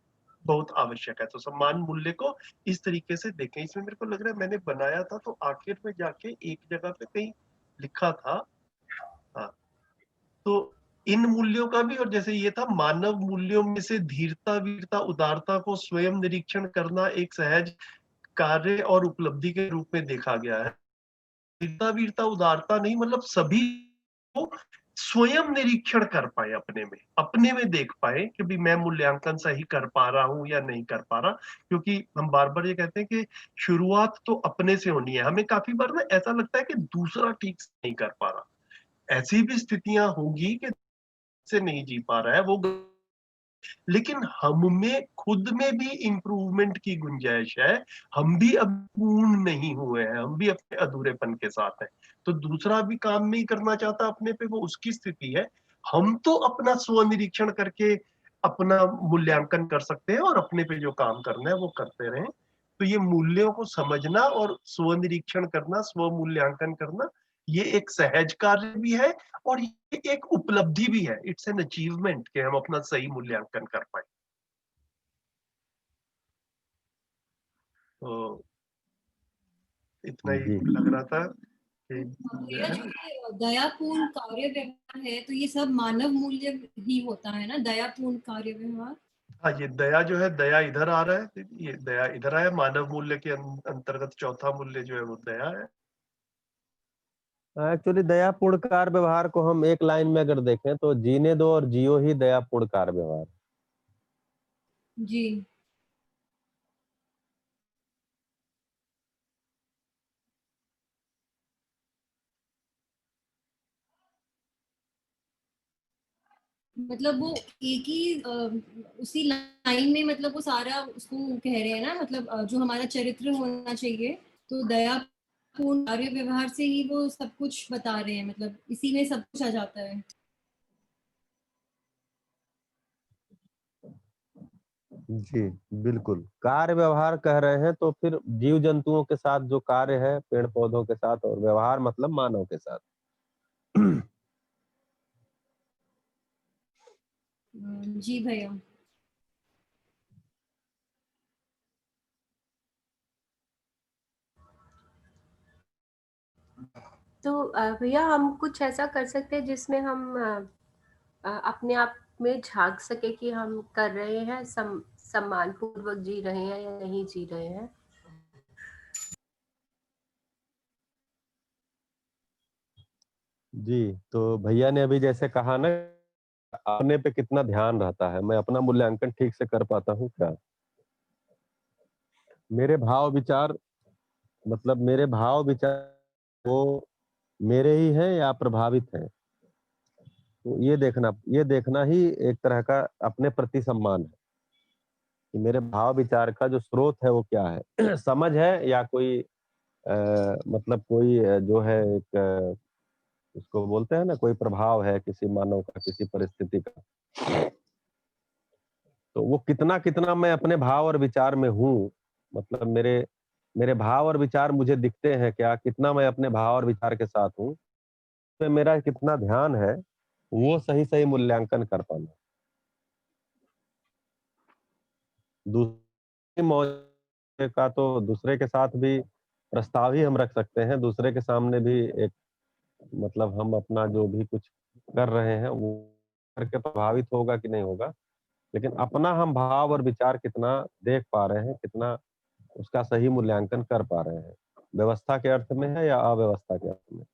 बहुत आवश्यक है। तो सम्मान मूल्य को इस तरीके से देखें। इसमें मेरे को लग रहा है मैंने बनाया था तो आखिर में जाके एक जगह पे कहीं लिखा था। हाँ, तो इन मूल्यों का भी, और जैसे ये था मानव मूल्यों में से धीरता, वीरता, उदारता को स्वयं निरीक्षण करना एक सहज कार्य और उपलब्धि के रूप में देखा गया है। धीरता, वीरता, उदारता नहीं, मतलब सभी को स्वयं निरीक्षण कर पाए, अपने में देख पाए कि भी मैं मूल्यांकन सही कर पा रहा हूं या नहीं कर पा रहा। क्योंकि हम बार बार ये कहते हैं कि शुरुआत तो अपने से होनी है। हमें काफी बार ना ऐसा लगता है कि दूसरा ठीक से नहीं कर पा रहा। ऐसी भी स्थितियां होंगी कि से नहीं जी पा रहा है वो, लेकिन हम में खुद में भी इंप्रूवमेंट की गुंजाइश है। हम भी अब पूर्ण नहीं हुए हैं, हम भी अपने अधूरेपन के साथ हैं। तो दूसरा भी काम नहीं करना चाहता अपने पे, वो उसकी स्थिति है। हम तो अपना स्व निरीक्षण करके अपना मूल्यांकन कर सकते हैं और अपने पे जो काम करना है वो करते रहें। तो ये मूल्यों को समझना और स्व निरीक्षण करना, स्व मूल्यांकन करना, ये एक सहज कार्य भी है और ये एक उपलब्धि भी है। इट्स एन अचीवमेंट कि हम अपना सही मूल्यांकन कर पाए। तो इतना ही जी लग रहा था कि भैया जो ये दयापूर्ण कार्य व्यवहार है तो ये सब मानव मूल्य ही होता है ना, दयापूर्ण कार्य व्यवहार। हाँ, ये दया जो है, दया इधर आ रहा है, ये दया इधर आया। मानव मूल्य के अंतर्गत चौथा मूल्य जो है वो दया है। एक्चुअली दयापूर्ण कार्य व्यवहार को हम एक लाइन में अगर देखें तो जीने दो और जियो ही दयापूर्ण कार्य व्यवहार। जी। मतलब वो एक ही उसी लाइन में, मतलब वो सारा उसको कह रहे हैं ना, मतलब जो हमारा चरित्र होना चाहिए, तो दयापूर्ण कार्य व्यवहार से ही वो सब कुछ बता रहे हैं, मतलब इसी में सब कुछ आ जाता है। जी बिल्कुल, कार्य व्यवहार कह रहे हैं तो फिर जीव जंतुओं के साथ जो कार्य है, पेड़ पौधों के साथ, और व्यवहार मतलब मानव के साथ। जी भैया। तो भैया हम कुछ ऐसा कर सकते हैं जिसमें हम अपने आप में झांक सके कि हम कर रहे हैं, सम्मान पूर्वक जी रहे हैं या नहीं जी रहे हैं। जी, तो भैया ने अभी जैसे कहा ना, अपने पे कितना ध्यान रहता है, मैं अपना मूल्यांकन ठीक से कर पाता हूँ क्या? मेरे भाव विचार, मतलब मेरे भाव विचार वो मेरे ही हैं या प्रभावित हैं? तो ये देखना ही एक तरह का अपने प्रति सम्मान है कि मेरे भाव विचार का जो स्रोत है वो क्या है। समझ है या कोई मतलब कोई जो है एक उसको बोलते हैं ना, कोई प्रभाव है किसी मानव का, किसी परिस्थिति का। तो वो कितना कितना मैं अपने भाव और विचार में हूँ, मतलब मेरे मेरे भाव और विचार मुझे दिखते हैं क्या, कितना मैं अपने भाव और विचार के साथ हूँ, तो मेरा कितना ध्यान है, वो सही सही मूल्यांकन कर पाना। दूसरे मौके का तो दूसरे के साथ भी प्रस्ताव ही हम रख सकते हैं, दूसरे के सामने भी एक, मतलब हम अपना जो भी कुछ कर रहे हैं वो करके प्रभावित होगा कि नहीं होगा, लेकिन अपना हम भाव और विचार कितना देख पा रहे हैं, कितना उसका सही मूल्यांकन कर पा रहे हैं, व्यवस्था के अर्थ में है या अव्यवस्था के अर्थ में।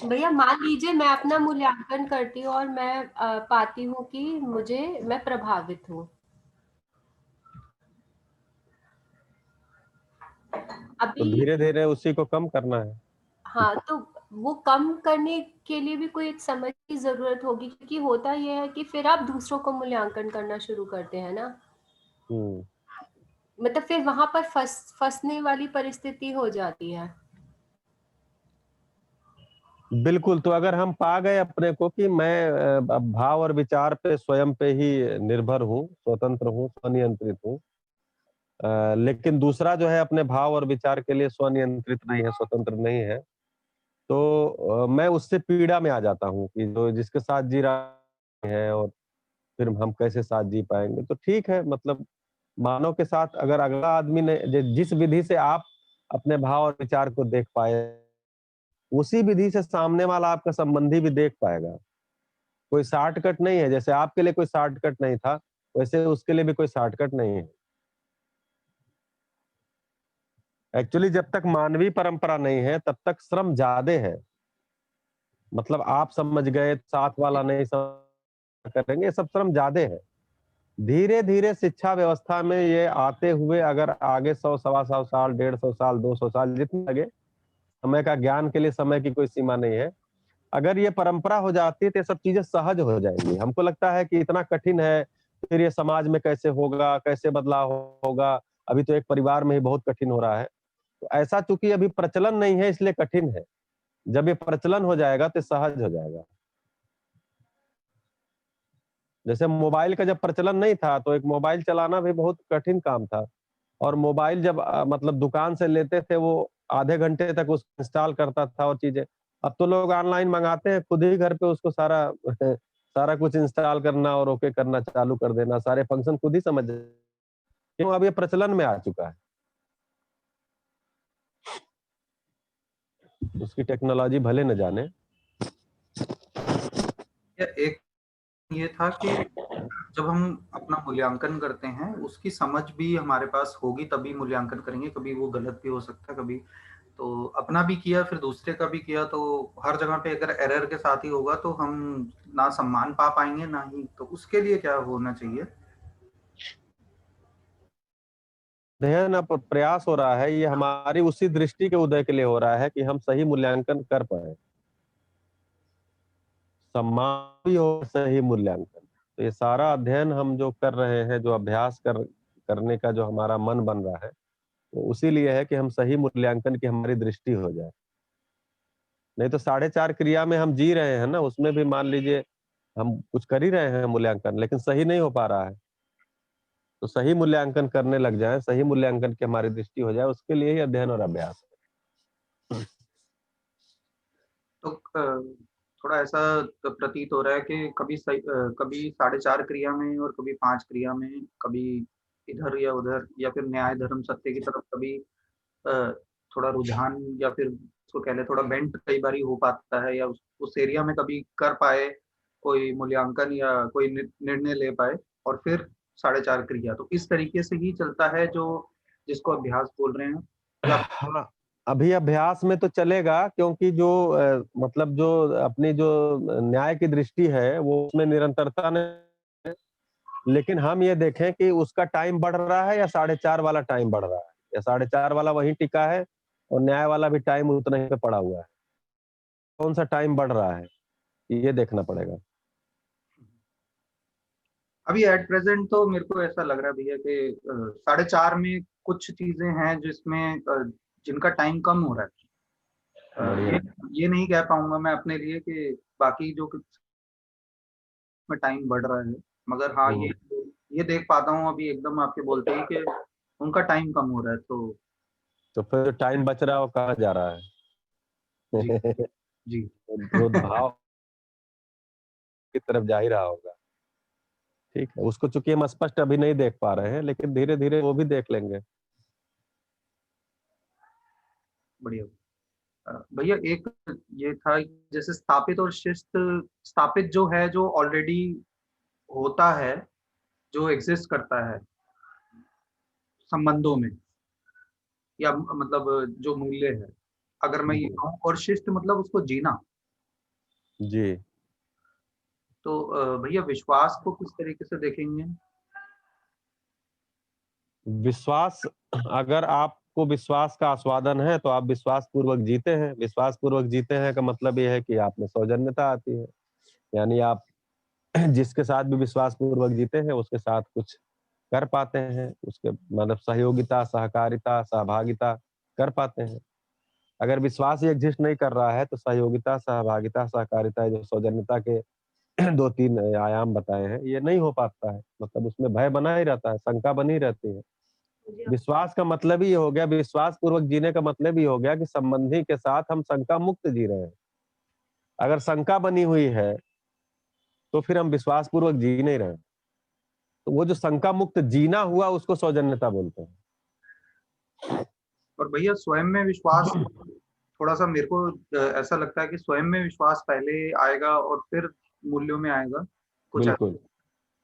भैया मान लीजिए मैं अपना मूल्यांकन करती हूँ और मैं पाती हूँ कि मैं प्रभावित हूँ। तो अभी धीरे धीरे उसी को कम करना है। हाँ, तो वो कम करने के लिए भी कोई एक समझ की जरूरत होगी, क्योंकि होता यह है कि फिर आप दूसरों को मूल्यांकन करना शुरू करते हैं ना, हम्म। मतलब फिर वहां पर फंसने वाली परिस्थिति हो जाती है। बिल्कुल, तो अगर हम पा गए अपने को कि मैं अब भाव और विचार पे स्वयं पे ही निर्भर हूँ, स्वतंत्र हूँ, स्वनियंत्रित हूँ, लेकिन दूसरा जो है अपने भाव और विचार के लिए स्वनियंत्रित नहीं है, स्वतंत्र नहीं है, तो मैं उससे पीड़ा में आ जाता हूँ कि जो जिसके साथ जी रहा है और फिर हम कैसे साथ जी पाएँगे। तो ठीक है, मतलब मानव के साथ अगर अगला आदमी ने जिस विधि से आप अपने भाव और विचार को देख पाए, उसी विधि से सामने वाला आपका संबंधी भी देख पाएगा। कोई शॉर्टकट नहीं है, जैसे आपके लिए कोई शॉर्टकट नहीं था, वैसे उसके लिए भी कोई शॉर्टकट नहीं है। एक्चुअली जब तक मानवीय परंपरा नहीं है, तब तक श्रम ज़्यादा है। मतलब आप समझ गए, साथ वाला नहीं समझ करेंगे, ये सब श्रम ज़्यादा है। धीरे-धीरे शिक्षा व्यवस्था में ये आते हुए अगर आगे 100 सवा 100 साल, 150 साल, 200 साल जितने लगे, समय का ज्ञान के लिए समय की कोई सीमा नहीं है। अगर ये परंपरा हो जाती है तो ये सब चीज़ें सहज हो जाएँगी। हमको लगता है कि इतना कठिन है, फिर ये समाज में कैसे होगा, कैसे बदलाव होगा? अभी तो एक परिवार में ही बहुत कठिन हो रहा है। तो ऐसा चूँकि अभी प्रचलन नहीं है इसलिए कठिन है। जब ये प्रचलन हो जाएगा तो सहज हो जाएगा। जैसे मोबाइल का जब प्रचलन नहीं था तो एक मोबाइल चलाना भी बहुत कठिन काम था और मोबाइल जब मतलब दुकान से लेते थे वो आधे घंटे तक उसको इंस्टॉल करता था और चीज़ें। अब तो लोग ऑनलाइन मंगाते हैं, खुद ही घर पे उसको सारा सारा कुछ इंस्टॉल करना और ओके करना चालू कर देना, सारे फंक्शन खुद ही समझ क्यों अब ये प्रचलन में आ चुका है। उसकी टेक्नोलॉजी भले न जाने। एक ये था कि जब हम अपना मूल्यांकन करते हैं, उसकी समझ भी हमारे पास होगी तभी मूल्यांकन करेंगे, कभी वो गलत भी हो सकता है, कभी तो अपना भी किया फिर दूसरे का भी किया, तो हर जगह पे अगर एरर के साथ ही होगा तो हम ना सम्मान पा पाएंगे ना ही, तो उसके लिए क्या होना चाहिए? अध्ययन अब प्रयास हो रहा है, ये हमारी उसी दृष्टि के उदय के लिए हो रहा है कि हम सही मूल्यांकन कर पाएँ। सम्मान भी हो, सही मूल्यांकन। तो ये सारा अध्ययन हम जो कर रहे हैं, जो अभ्यास करने का जो हमारा मन बन रहा है, वो उसी लिए है कि हम सही मूल्यांकन की हमारी दृष्टि हो जाए। नहीं तो 4.5 क्रिया में हम जी रहे हैं ना, उसमें भी मान लीजिए हम कुछ कर ही रहे हैं मूल्यांकन, लेकिन सही नहीं हो पा रहा है। तो सही मूल्यांकन करने लग जाएँ, सही मूल्यांकन की हमारी दृष्टि हो जाए, उसके लिए ही अध्ययन और अभ्यास है। तो थोड़ा ऐसा तो प्रतीत हो रहा है कि कभी 4.5 क्रिया में और कभी 5 क्रिया में, कभी इधर या उधर या फिर न्याय धर्म सत्य की तरफ कभी अ, थोड़ा रुझान या फिर उसको कह लें थोड़ा बेंट कई बारी हो पाता है, या उस एरिया में कभी कर पाए कोई मूल्यांकन या कोई निर्णय ले पाए और फिर 4.5 क्रिया, तो इस तरीके से ही चलता है जो जिसको अभ्यास बोल रहे हैं या हाँ, अभी अभ्यास में तो चलेगा क्योंकि जो मतलब जो अपनी जो न्याय की दृष्टि है, वो उसमें निरंतरता नहीं है। लेकिन हम ये देखें कि उसका टाइम बढ़ रहा है या 4.5 वाला टाइम बढ़ रहा है, या 4.5 वाला वहीं टिका है और न्याय वाला भी टाइम उतना ही पे पड़ा हुआ है। कौन-सा टाइम बढ़ रहा है, ये देखना पड़ेगा। अभी एट प्रेजेंट तो मेरे को ऐसा लग रहा है भैया कि 4.5 में कुछ चीजें हैं जिसमें जिनका टाइम कम हो रहा है। बढ़िया। ये नहीं कह पाऊंगा मैं अपने लिए कि बाकी जो कुछ में टाइम बढ़ रहा है, मगर हाँ ये देख पाता हूँ अभी एकदम आपके बोलते ही कि उनका टाइम कम हो रहा है, तो फिर जो टाइम बच रहा है वो कहाँ जा रहा है? जी जी वो भाव की तरफ जा ही रहा होगा। ठीक है, उसको चूँकि हम स्पष्ट अभी नहीं देख पा रहे हैं, लेकिन धीरे-धीरे वो भी देख लेंगे। बढ़िया। भैया एक ये था जैसे स्थापित और शिष्ट, स्थापित जो है जो ऑलरेडी होता है, जो एग्जिस्ट करता है संबंधों में, या मतलब जो मूल्य है, अगर मैं ये कहूँ, और शिष्ट मतलब उसको जीना, जी। तो भैया विश्वास को किस तरीके से देखेंगे? विश्वास, अगर आपको विश्वास का आस्वादन है तो आप विश्वास पूर्वक जीते हैं। विश्वास पूर्वक जीते हैं का मतलब ये है कि आप में सौजन्यता आती है। यानी आप जिसके साथ भी विश्वास पूर्वक जीते हैं उसके साथ कुछ कर पाते हैं। उसके मतलब सहयोगिता, सहकारिता, सहभागिता कर पाते हैं। अगर विश्वास ही एग्जिस्ट नहीं कर रहा है तो सहयोगिता, सहभागिता, सहकारिता, जो सौजन्यता के 2-3 आयाम बताए हैं, ये नहीं हो पाता है। मतलब उसमें भय बना ही रहता है, शंका बनी रहती है। विश्वास का मतलब ही ये हो गया, विश्वास पूर्वक जीने का मतलब ही हो गया कि संबंधी के साथ हम शंका मुक्त जी रहे हैं। अगर शंका बनी हुई है तो फिर हम विश्वास पूर्वक जी नहीं रहे। तो वो जो शंका मुक्त जीना हुआ उसको सौजन्यता बोलते हैं। और भैया स्वयं में विश्वास, थोड़ा सा मेरे को ऐसा लगता है कि स्वयं में विश्वास पहले आएगा और फिर मूल्यों में आएगा कुछ ऐसा। बिल्कुल।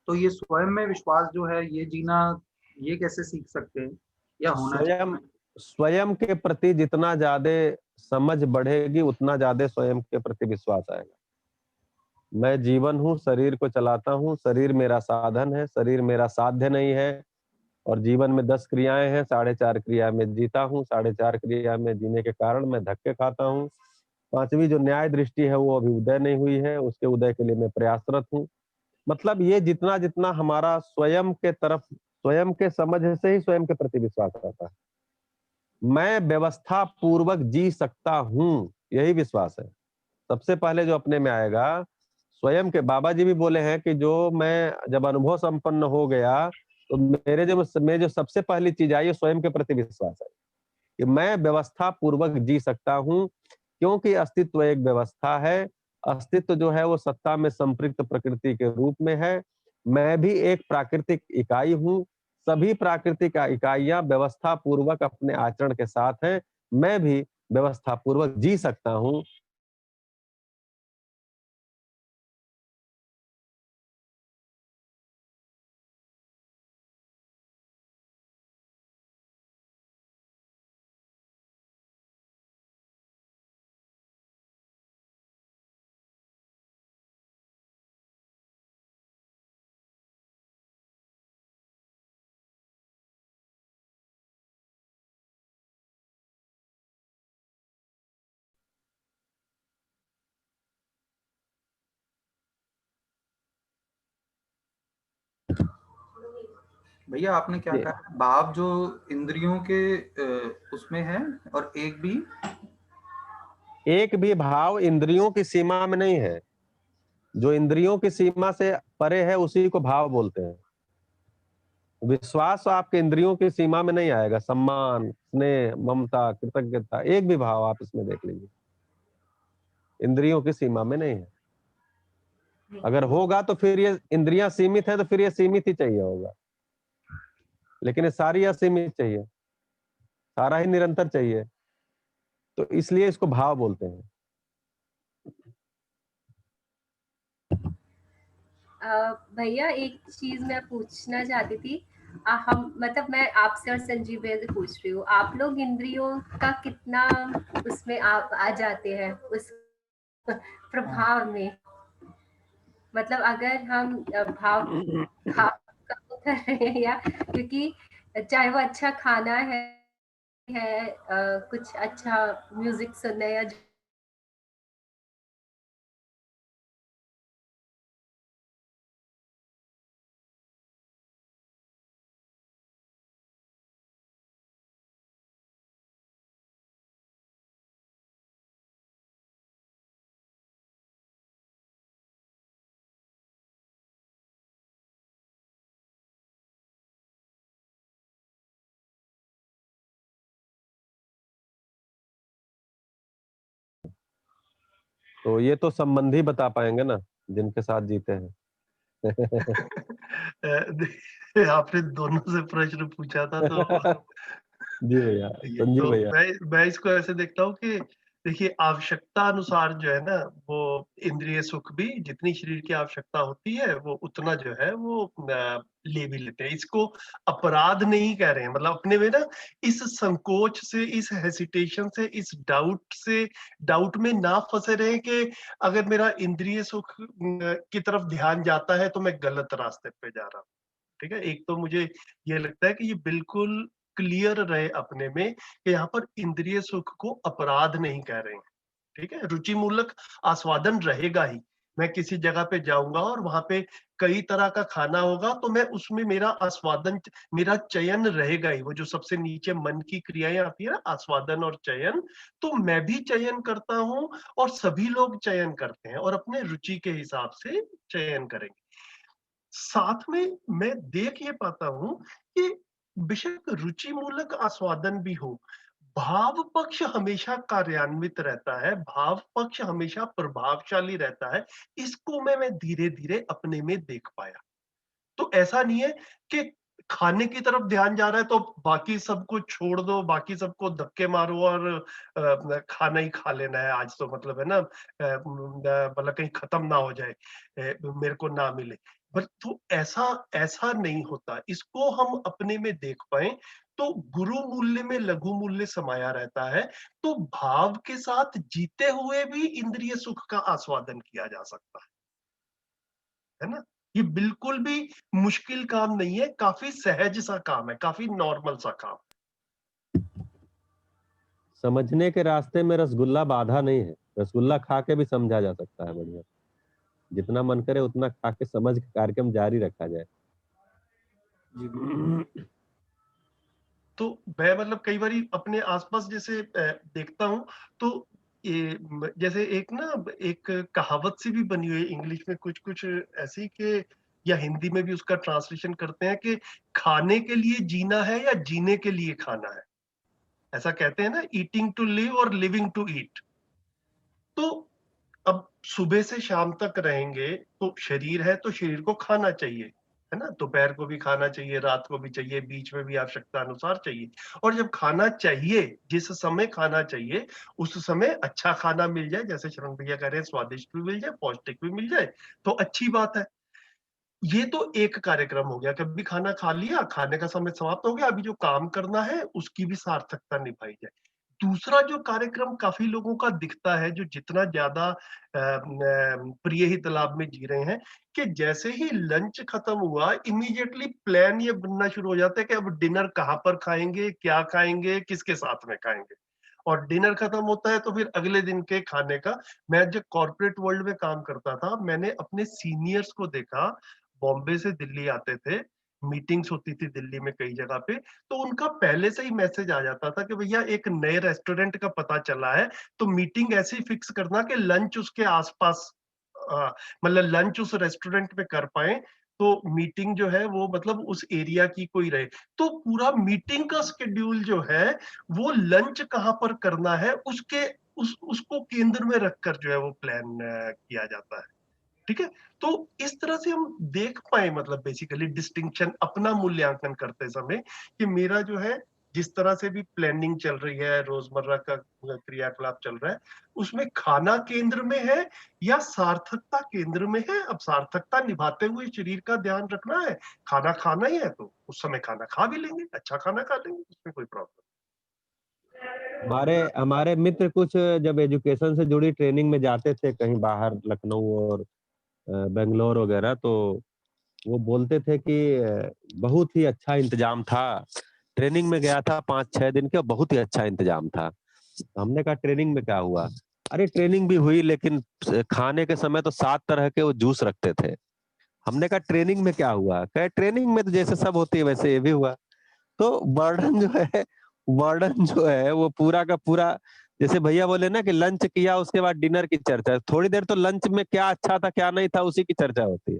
तो ये स्वयं में विश्वास जो है ये जीना, ये कैसे सीख सकते हैं या होना स्वयं चाहिए? स्वयं के प्रति जितना ज्यादा समझ बढ़ेगी उतना ज्यादा स्वयं के प्रति विश्वास आएगा। मैं जीवन हूँ, शरीर को चलाता हूँ, शरीर मेरा साधन है, शरीर मेरा साध्य नहीं है। और जीवन में 10 क्रियाएं हैं, 4.5 क्रिया में जीता हूँ, 4.5 क्रिया में जीने के कारण मैं धक्के खाता हूँ। 5वीं जो न्याय दृष्टि है वो अभी उदय नहीं हुई है, उसके उदय के लिए मैं प्रयासरत हूँ। मतलब ये जितना जितना हमारा स्वयं के तरफ, स्वयं के समझ से ही स्वयं के प्रति विश्वास रहता है। मैं व्यवस्था पूर्वक जी सकता हूँ, यही विश्वास है। सबसे पहले जो अपने में आएगा, स्वयं के बाबा जी भी बोले हैं कि जो मैं जब अनुभव संपन्न हो गया तो मेरे में जो सबसे पहली चीज आई, स्वयं के प्रति विश्वास है कि मैं व्यवस्था पूर्वक जी सकता हूँ, क्योंकि अस्तित्व एक व्यवस्था है। अस्तित्व जो है वो सत्ता में संपृक्त प्रकृति के रूप में है। मैं भी एक प्राकृतिक इकाई हूँ। सभी प्राकृतिक इकाइयां व्यवस्था पूर्वक अपने आचरण के साथ हैं। मैं भी व्यवस्था पूर्वक जी सकता हूँ। भैया आपने क्या कहा, भाव जो इंद्रियों के उसमें है और एक भी भाव इंद्रियों की सीमा में नहीं है। जो इंद्रियों की सीमा से परे है उसी को भाव बोलते हैं। विश्वास आपके इंद्रियों की सीमा में नहीं आएगा। सम्मान, स्नेह, ममता, कृतज्ञता, एक भी भाव आप इसमें देख लीजिए, इंद्रियों की सीमा में नहीं है। अगर होगा तो फिर ये इंद्रियां सीमित है तो फिर ये सीमित ही चाहिए होगा, लेकिन ये सारी असीमित चाहिए, सारा ही निरंतर चाहिए, तो इसलिए इसको भाव बोलते हैं। भैया एक चीज मैं पूछना चाहती थी। हम मतलब मैं आपसे और संजीव भैया से पूछ रही हूँ, आप लोग इंद्रियों का कितना उसमें आप आ जाते हैं उस प्रभाव में? मतलब अगर हम भाव भाव का वो कर रहे हैं, या क्योंकि चाहे वो अच्छा खाना है कुछ अच्छा म्यूजिक सुनना या तो ये तो संबंधी बता पाएंगे ना, जिनके साथ जीते हैं। आपने दोनों से प्रश्न पूछा था तो जी भैया, ये संजीव तो भैया। मैं इसको ऐसे देखता हूँ कि देखिए आवश्यकता अनुसार जो है ना, वो इंद्रिय सुख भी जितनी शरीर की आवश्यकता होती है वो उतना जो है वो ले भी लेते हैं। इसको अपराध नहीं कह रहे हैं, मतलब अपने में ना इस संकोच से, इस हेसिटेशन से, इस डाउट में ना फंसे रहे कि अगर मेरा इंद्रिय सुख की तरफ ध्यान जाता है तो मैं गलत रास्ते पे जा रहा हूँ। ठीक है, एक तो मुझे ये लगता है कि ये बिल्कुल क्लियर रहे अपने में कि यहाँ पर इंद्रिय सुख को अपराध नहीं कह रहे हैं। ठीक है, रुचि मूलक आस्वादन रहेगा ही, मैं किसी जगह पे जाऊंगा और वहां पे कई तरह का खाना होगा, तो मैं उसमें मेरा आस्वादन, मेरा चयन रहेगा ही। वो जो सबसे नीचे मन की क्रियाएं आती है ना, आस्वादन और चयन, तो मैं भी चयन करता हूँ और सभी लोग चयन करते हैं और अपने रुचि के हिसाब से चयन करेंगे। साथ में मैं देख ये पाता हूं कि बेशक रुचि मूलक आस्वादन भी हो, भाव पक्ष हमेशा कार्यान्वित रहता है, भाव पक्ष हमेशा प्रभावशाली रहता है। इसको मैं धीरे धीरे अपने में देख पाया। तो ऐसा नहीं है कि खाने की तरफ ध्यान जा रहा है तो बाकी सबको छोड़ दो, बाकी सबको धक्के मारो और खाना ही खा लेना है आज, तो मतलब है ना, मतलब कहीं खत्म ना हो जाए, मेरे को ना मिले। बट तो ऐसा ऐसा नहीं होता। इसको हम अपने में देख पाए तो गुरु मूल्य में लघु मूल्य समाया रहता है, तो भाव के साथ जीते हुए भी इंद्रिय सुख का आस्वादन किया जा सकता है ना। ये बिल्कुल भी मुश्किल काम नहीं है, काफी सहज सा काम है, काफी नॉर्मल सा काम। समझने के रास्ते में रसगुल्ला बाधा नहीं है, रसगुल्ला खा के भी समझा जा सकता है। बढ़िया, जितना मन करे उतना खा के समझ के कार्यक्रम जारी रखा जाए। जी तो मैं मतलब कई बार अपने आसपास जैसे देखता हूँ, तो जैसे एक ना, एक कहावत सी भी बनी हुई है इंग्लिश में कुछ कुछ ऐसी के, या हिंदी में भी उसका ट्रांसलेशन करते हैं कि खाने के लिए जीना है या जीने के लिए खाना है। ऐसा कहते हैं ना, ईटिंग टू लिव और लिविंग टू ईट। तो अब सुबह से शाम तक रहेंगे तो शरीर है, तो शरीर को खाना चाहिए, है ना। दोपहर को भी खाना चाहिए, रात को भी चाहिए, बीच में भी आवश्यकता अनुसार चाहिए। और जब खाना चाहिए, जिस समय खाना चाहिए उस समय अच्छा खाना मिल जाए, जैसे शरण भैया कह रहे हैं, स्वादिष्ट भी मिल जाए, पौष्टिक भी मिल जाए, तो अच्छी बात है। ये तो एक कार्यक्रम हो गया, कभी खाना खा लिया, खाने का समय समाप्त हो गया, अभी जो काम करना है उसकी भी सार्थकता निभाई जाए। दूसरा जो कार्यक्रम काफी लोगों का दिखता है, जो जितना ज्यादा प्रिय हित लाभ में जी रहे हैं, कि जैसे ही लंच खत्म हुआ इमीडिएटली प्लान ये बनना शुरू हो जाता है कि अब डिनर कहाँ पर खाएंगे, क्या खाएंगे, किसके साथ में खाएंगे। और डिनर खत्म होता है तो फिर अगले दिन के खाने का। मैं जब कॉर्पोरेट वर्ल्ड में काम करता था, मैंने अपने सीनियर्स को देखा, बॉम्बे से दिल्ली आते थे, मीटिंग्स होती थी दिल्ली में कई जगह पे, तो उनका पहले से ही मैसेज आ जाता था कि भैया एक नए रेस्टोरेंट का पता चला है, तो मीटिंग ऐसे ही फिक्स करना कि लंच उसके आसपास, मतलब लंच उस रेस्टोरेंट में कर पाए, तो मीटिंग जो है वो मतलब उस एरिया की कोई रहे। तो पूरा मीटिंग का शेड्यूल जो है वो लंच कहाँ पर करना है उसके उसको केंद्र में रखकर जो है वो प्लान किया जाता है। ठीक है। तो इस तरह से हम देख पाए, मतलब बेसिकली डिस्टिंक्शन अपना मूल्यांकन करते समय, कि मेरा जो है जिस तरह से भी प्लानिंग चल रही है, रोजमर्रा का क्रियाकलाप चल रहा है, उसमें खाना केंद्र में है या सार्थकता केंद्र में है। अब सार्थकता निभाते हुए शरीर का ध्यान रखना है, खाना खाना ही है तो उस समय खाना खा भी लेंगे, अच्छा खाना खा लेंगे, उसमें कोई प्रॉब्लम। हमारे हमारे मित्र कुछ जब एजुकेशन से जुड़ी ट्रेनिंग में जाते थे कहीं बाहर, लखनऊ और बेंगलोर वगैरह, तो वो बोलते थे कि बहुत ही अच्छा इंतजाम था। ट्रेनिंग में गया था 5-6 दिन के, बहुत ही अच्छा इंतजाम था। हमने कहा ट्रेनिंग में क्या हुआ? अरे ट्रेनिंग भी हुई, लेकिन खाने के समय तो 7 तरह के वो जूस रखते थे। हमने कहा ट्रेनिंग में क्या हुआ? कहे ट्रेनिंग में तो जैसे सब होती है वैसे ये भी हुआ। तो बर्डन जो है वो पूरा का पूरा, जैसे भैया बोले ना कि लंच किया उसके बाद डिनर की चर्चा, थोड़ी देर तो लंच में क्या अच्छा था क्या नहीं था उसी की चर्चा होती है,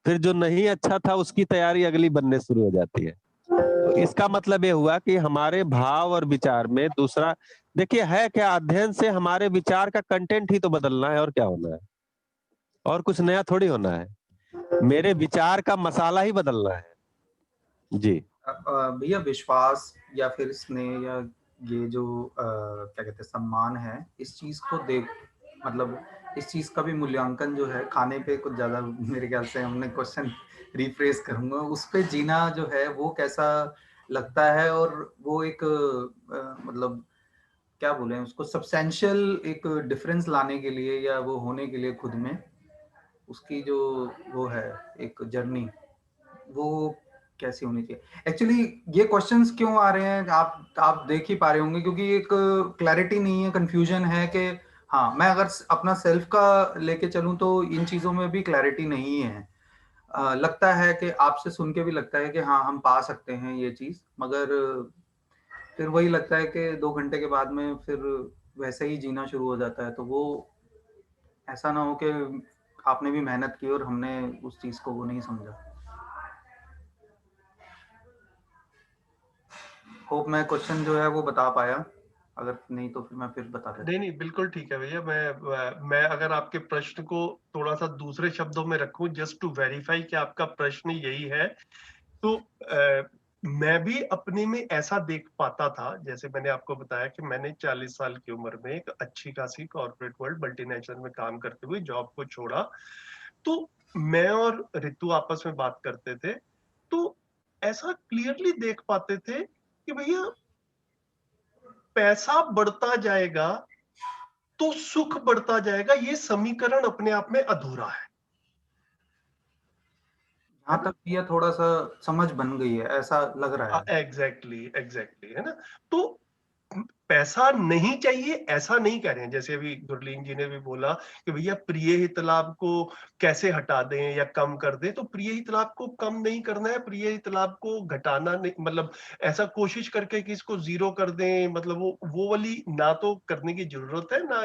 फिर जो नहीं अच्छा था उसकी तैयारी अगली बनने शुरू हो जाती है। तो इसका मतलब ये हुआ कि हमारे भाव और विचार में दूसरा, देखिए है क्या, अध्ययन से हमारे विचार का कंटेंट ही तो बदलना है, और क्या होना है, और कुछ नया थोड़ी होना है, मेरे विचार का मसाला ही बदलना है। जी भैया, विश्वास या फिर स्नेह या ये जो क्या कहते हैं सम्मान है, इस चीज को देख, मतलब इस चीज का भी मूल्यांकन जो है खाने पे कुछ ज्यादा मेरे ख्याल से, हमने क्वेश्चन रिफ्रेश करूंगा, उस पे जीना जो है वो कैसा लगता है, और वो एक मतलब क्या बोले उसको, सब्सटेंशियल एक डिफरेंस लाने के लिए या वो होने के लिए खुद में उसकी जो वो है एक जर्नी, वो कैसी होनी चाहिए। एक्चुअली ये क्वेश्चंस क्यों आ रहे हैं, आप देख ही पा रहे होंगे, क्योंकि एक क्लैरिटी नहीं है, कंफ्यूजन है कि हाँ, मैं अगर अपना सेल्फ का लेके चलूं तो इन चीजों में भी क्लैरिटी नहीं है। लगता है कि आपसे सुन के भी लगता है कि हाँ हम पा सकते हैं ये चीज, मगर फिर वही लगता है कि 2 घंटे के बाद में फिर वैसे ही जीना शुरू हो जाता है। तो वो ऐसा ना हो कि आपने भी मेहनत की और हमने उस चीज को वो नहीं समझा। होप मैं क्वेश्चन जो है वो बता पाया, अगर नहीं तो फिर मैं बता देता। नहीं नहीं, बिल्कुल ठीक है भैया। मैं अगर आपके प्रश्न को थोड़ा सा दूसरे शब्दों में रखूं, जस्ट टू वेरीफाई कि आपका प्रश्न यही है, तो मैं भी अपने में ऐसा देख पाता था। जैसे मैंने आपको बताया कि मैंने 40 साल की उम्र में एक अच्छी खासी कॉर्पोरेट वर्ल्ड मल्टीनेशनल में काम करते हुए जॉब को छोड़ा। तो मैं और ऋतु आपस में बात करते थे, तो ऐसा क्लियरली देख पाते थे कि भैया पैसा बढ़ता जाएगा तो सुख बढ़ता जाएगा, ये समीकरण अपने आप में अधूरा है। जहाँ तक ये थोड़ा सा समझ बन गई है, ऐसा लग रहा है। एग्जैक्टली है ना। तो पैसा नहीं चाहिए ऐसा नहीं कह रहे हैं। जैसे अभी गुरलीन जी ने भी बोला कि भैया प्रिय हित लाभ को कैसे हटा दें या कम कर दें, तो प्रिय हित लाभ को कम नहीं करना है, प्रिय हित लाभ को घटाना नहीं, मतलब ऐसा कोशिश करके कि इसको जीरो कर दें, मतलब वो वाली ना तो करने की जरूरत है ना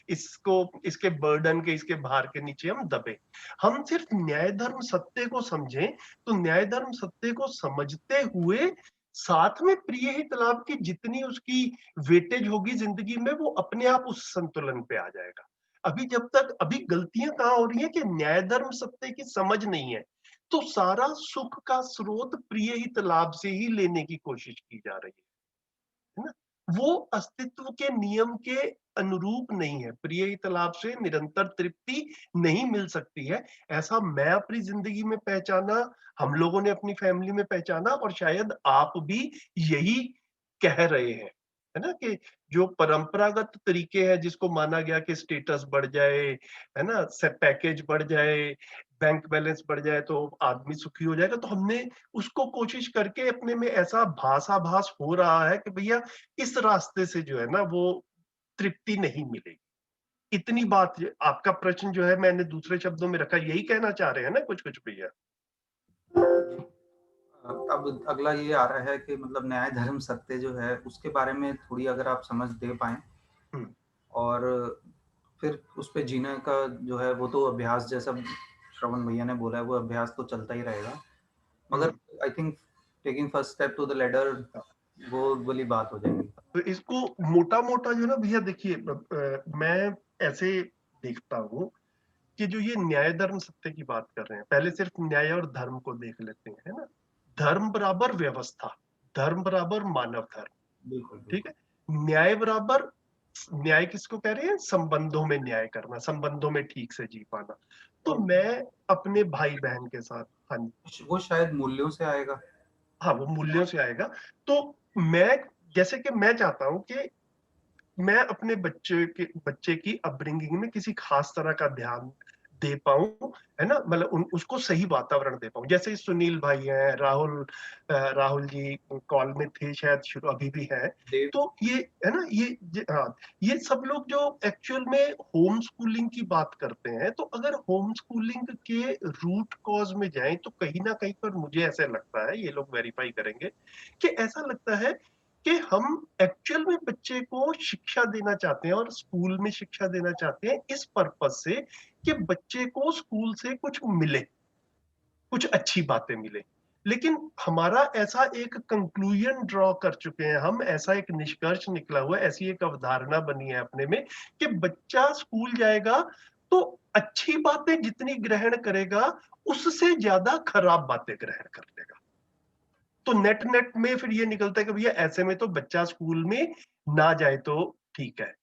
इसको इसके बर्डन के, इसके भार के नीचे हम दबे। हम सिर्फ न्याय धर्म सत्य को समझें, तो न्याय धर्म सत्य को समझते हुए साथ में प्रिय हित लाभ की जितनी उसकी वेटेज होगी जिंदगी में, वो अपने आप उस संतुलन पे आ जाएगा। अभी गलतियां कहाँ हो रही है कि न्याय धर्म सत्य की समझ नहीं है, तो सारा सुख का स्रोत प्रिय हित लाभ से ही लेने की कोशिश की जा रही है ना। वो अस्तित्व के नियम के अनुरूप नहीं है। प्रिय हित लाभ से निरंतर तृप्ति नहीं मिल सकती है। ऐसा मैं अपनी जिंदगी में पहचाना, हम लोगों ने अपनी फैमिली में पहचाना, और शायद आप भी यही कह रहे हैं, है ना, कि जो परंपरागत तरीके हैं जिसको माना गया कि स्टेटस बढ़ जाए, है ना, सब पैकेज बढ़ जाए, बैंक बैलेंस बढ़ जाए तो आदमी सुखी हो जाएगा, तो हमने उसको कोशिश करके अपने में ऐसा भासाभास हो रहा है कि भैया इस रास्ते से जो है ना वो तृप्ति नहीं मिलेगी। इतनी बात, आपका प्रश्न जो है मैंने दूसरे शब्दों में रखा, यही कहना चाह रहे हैं ना कुछ कुछ भैया। अब अगला ये आ रहा है कि मतलब न्याय धर्म सत्य जो है उसके बारे में थोड़ी अगर आप समझ दे पाए, और फिर उस पे जीने का जो है वो तो अभ्यास, जैसा श्रवण भैया ने बोला है, वो अभ्यास तो चलता ही रहेगा, मगर I think taking first step to the ladder वो वाली बात हो जाएगी। तो इसको मोटा मोटा जो ना भैया देखिए, मैं ऐसे देखता हूँ कि जो ये न्याय धर्म सत्य की बात कर रहे हैं, पहले सिर्फ न्याय और धर्म को देख लेते हैं, है ना। धर्म बराबर व्यवस्था, धर्म बराबर मानव धर्म, बिल्कुल ठीक है। न्याय बराबर, न्याय किसको कह रहे हैं, संबंधों में न्याय करना, संबंधों में ठीक से जी पाना। तो मैं अपने भाई बहन के साथ, हाँ वो शायद मूल्यों से आएगा। हाँ, वो मूल्यों से आएगा। तो मैं, जैसे कि मैं चाहता हूं कि मैं अपने बच्चे की अपब्रिंगिंग में किसी खास तरह का ध्यान दे पाऊं, है ना, मतलब उसको सही वातावरण दे पाऊं। जैसे सुनील भाई हैं, राहुल जी कॉल में थे शायद, शुरू अभी भी हैं, तो ये है ना, हाँ, ये सब लोग जो एक्चुअल में होम स्कूलिंग की बात करते हैं, तो अगर होम स्कूलिंग के रूट कॉज में जाएं तो कहीं ना कहीं पर मुझे ऐसा लगता है, ये लोग वेरीफाई करेंगे, कि ऐसा लगता है कि हम एक्चुअल में बच्चे को शिक्षा देना चाहते हैं और स्कूल में शिक्षा देना चाहते हैं इस पर्पज से कि बच्चे को स्कूल से कुछ मिले, कुछ अच्छी बातें मिले। लेकिन हमारा ऐसा एक कंक्लूजन ड्रॉ कर चुके हैं हम, ऐसा एक निष्कर्ष निकला हुआ है, ऐसी एक अवधारणा बनी है अपने में कि बच्चा स्कूल जाएगा तो अच्छी बातें जितनी ग्रहण करेगा उससे ज्यादा खराब बातें ग्रहण कर लेगा। तो नेट नेट में फिर ये निकलता है कि भैया ऐसे में तो बच्चा स्कूल में ना जाए तो ठीक है।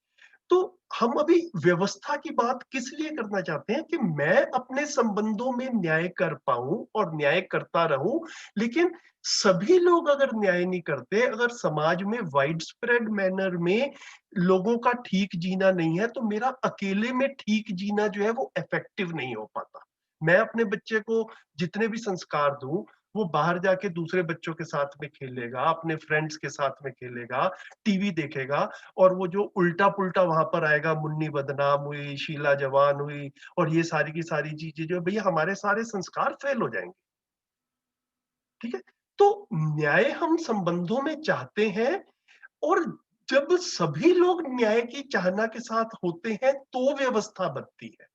तो हम अभी व्यवस्था की बात किस लिए करना चाहते हैं कि मैं अपने संबंधों में न्याय कर पाऊं और न्याय करता रहूं। लेकिन सभी लोग अगर न्याय नहीं करते, अगर समाज में वाइड स्प्रेड मैनर में लोगों का ठीक जीना नहीं है, तो मेरा अकेले में ठीक जीना जो है वो इफेक्टिव नहीं हो पाता। मैं अपने बच्चे को जितने भी संस्कार दूं, वो बाहर जाके दूसरे बच्चों के साथ में खेलेगा, अपने फ्रेंड्स के साथ में खेलेगा, टीवी देखेगा, और वो जो उल्टा पुल्टा वहां पर आएगा, मुन्नी बदनाम हुई, शीला जवान हुई, और ये सारी की सारी चीजें जो है, भैया हमारे सारे संस्कार फेल हो जाएंगे। ठीक है, तो न्याय हम संबंधों में चाहते हैं, और जब सभी लोग न्याय की चाहना के साथ होते हैं तो व्यवस्था बनती है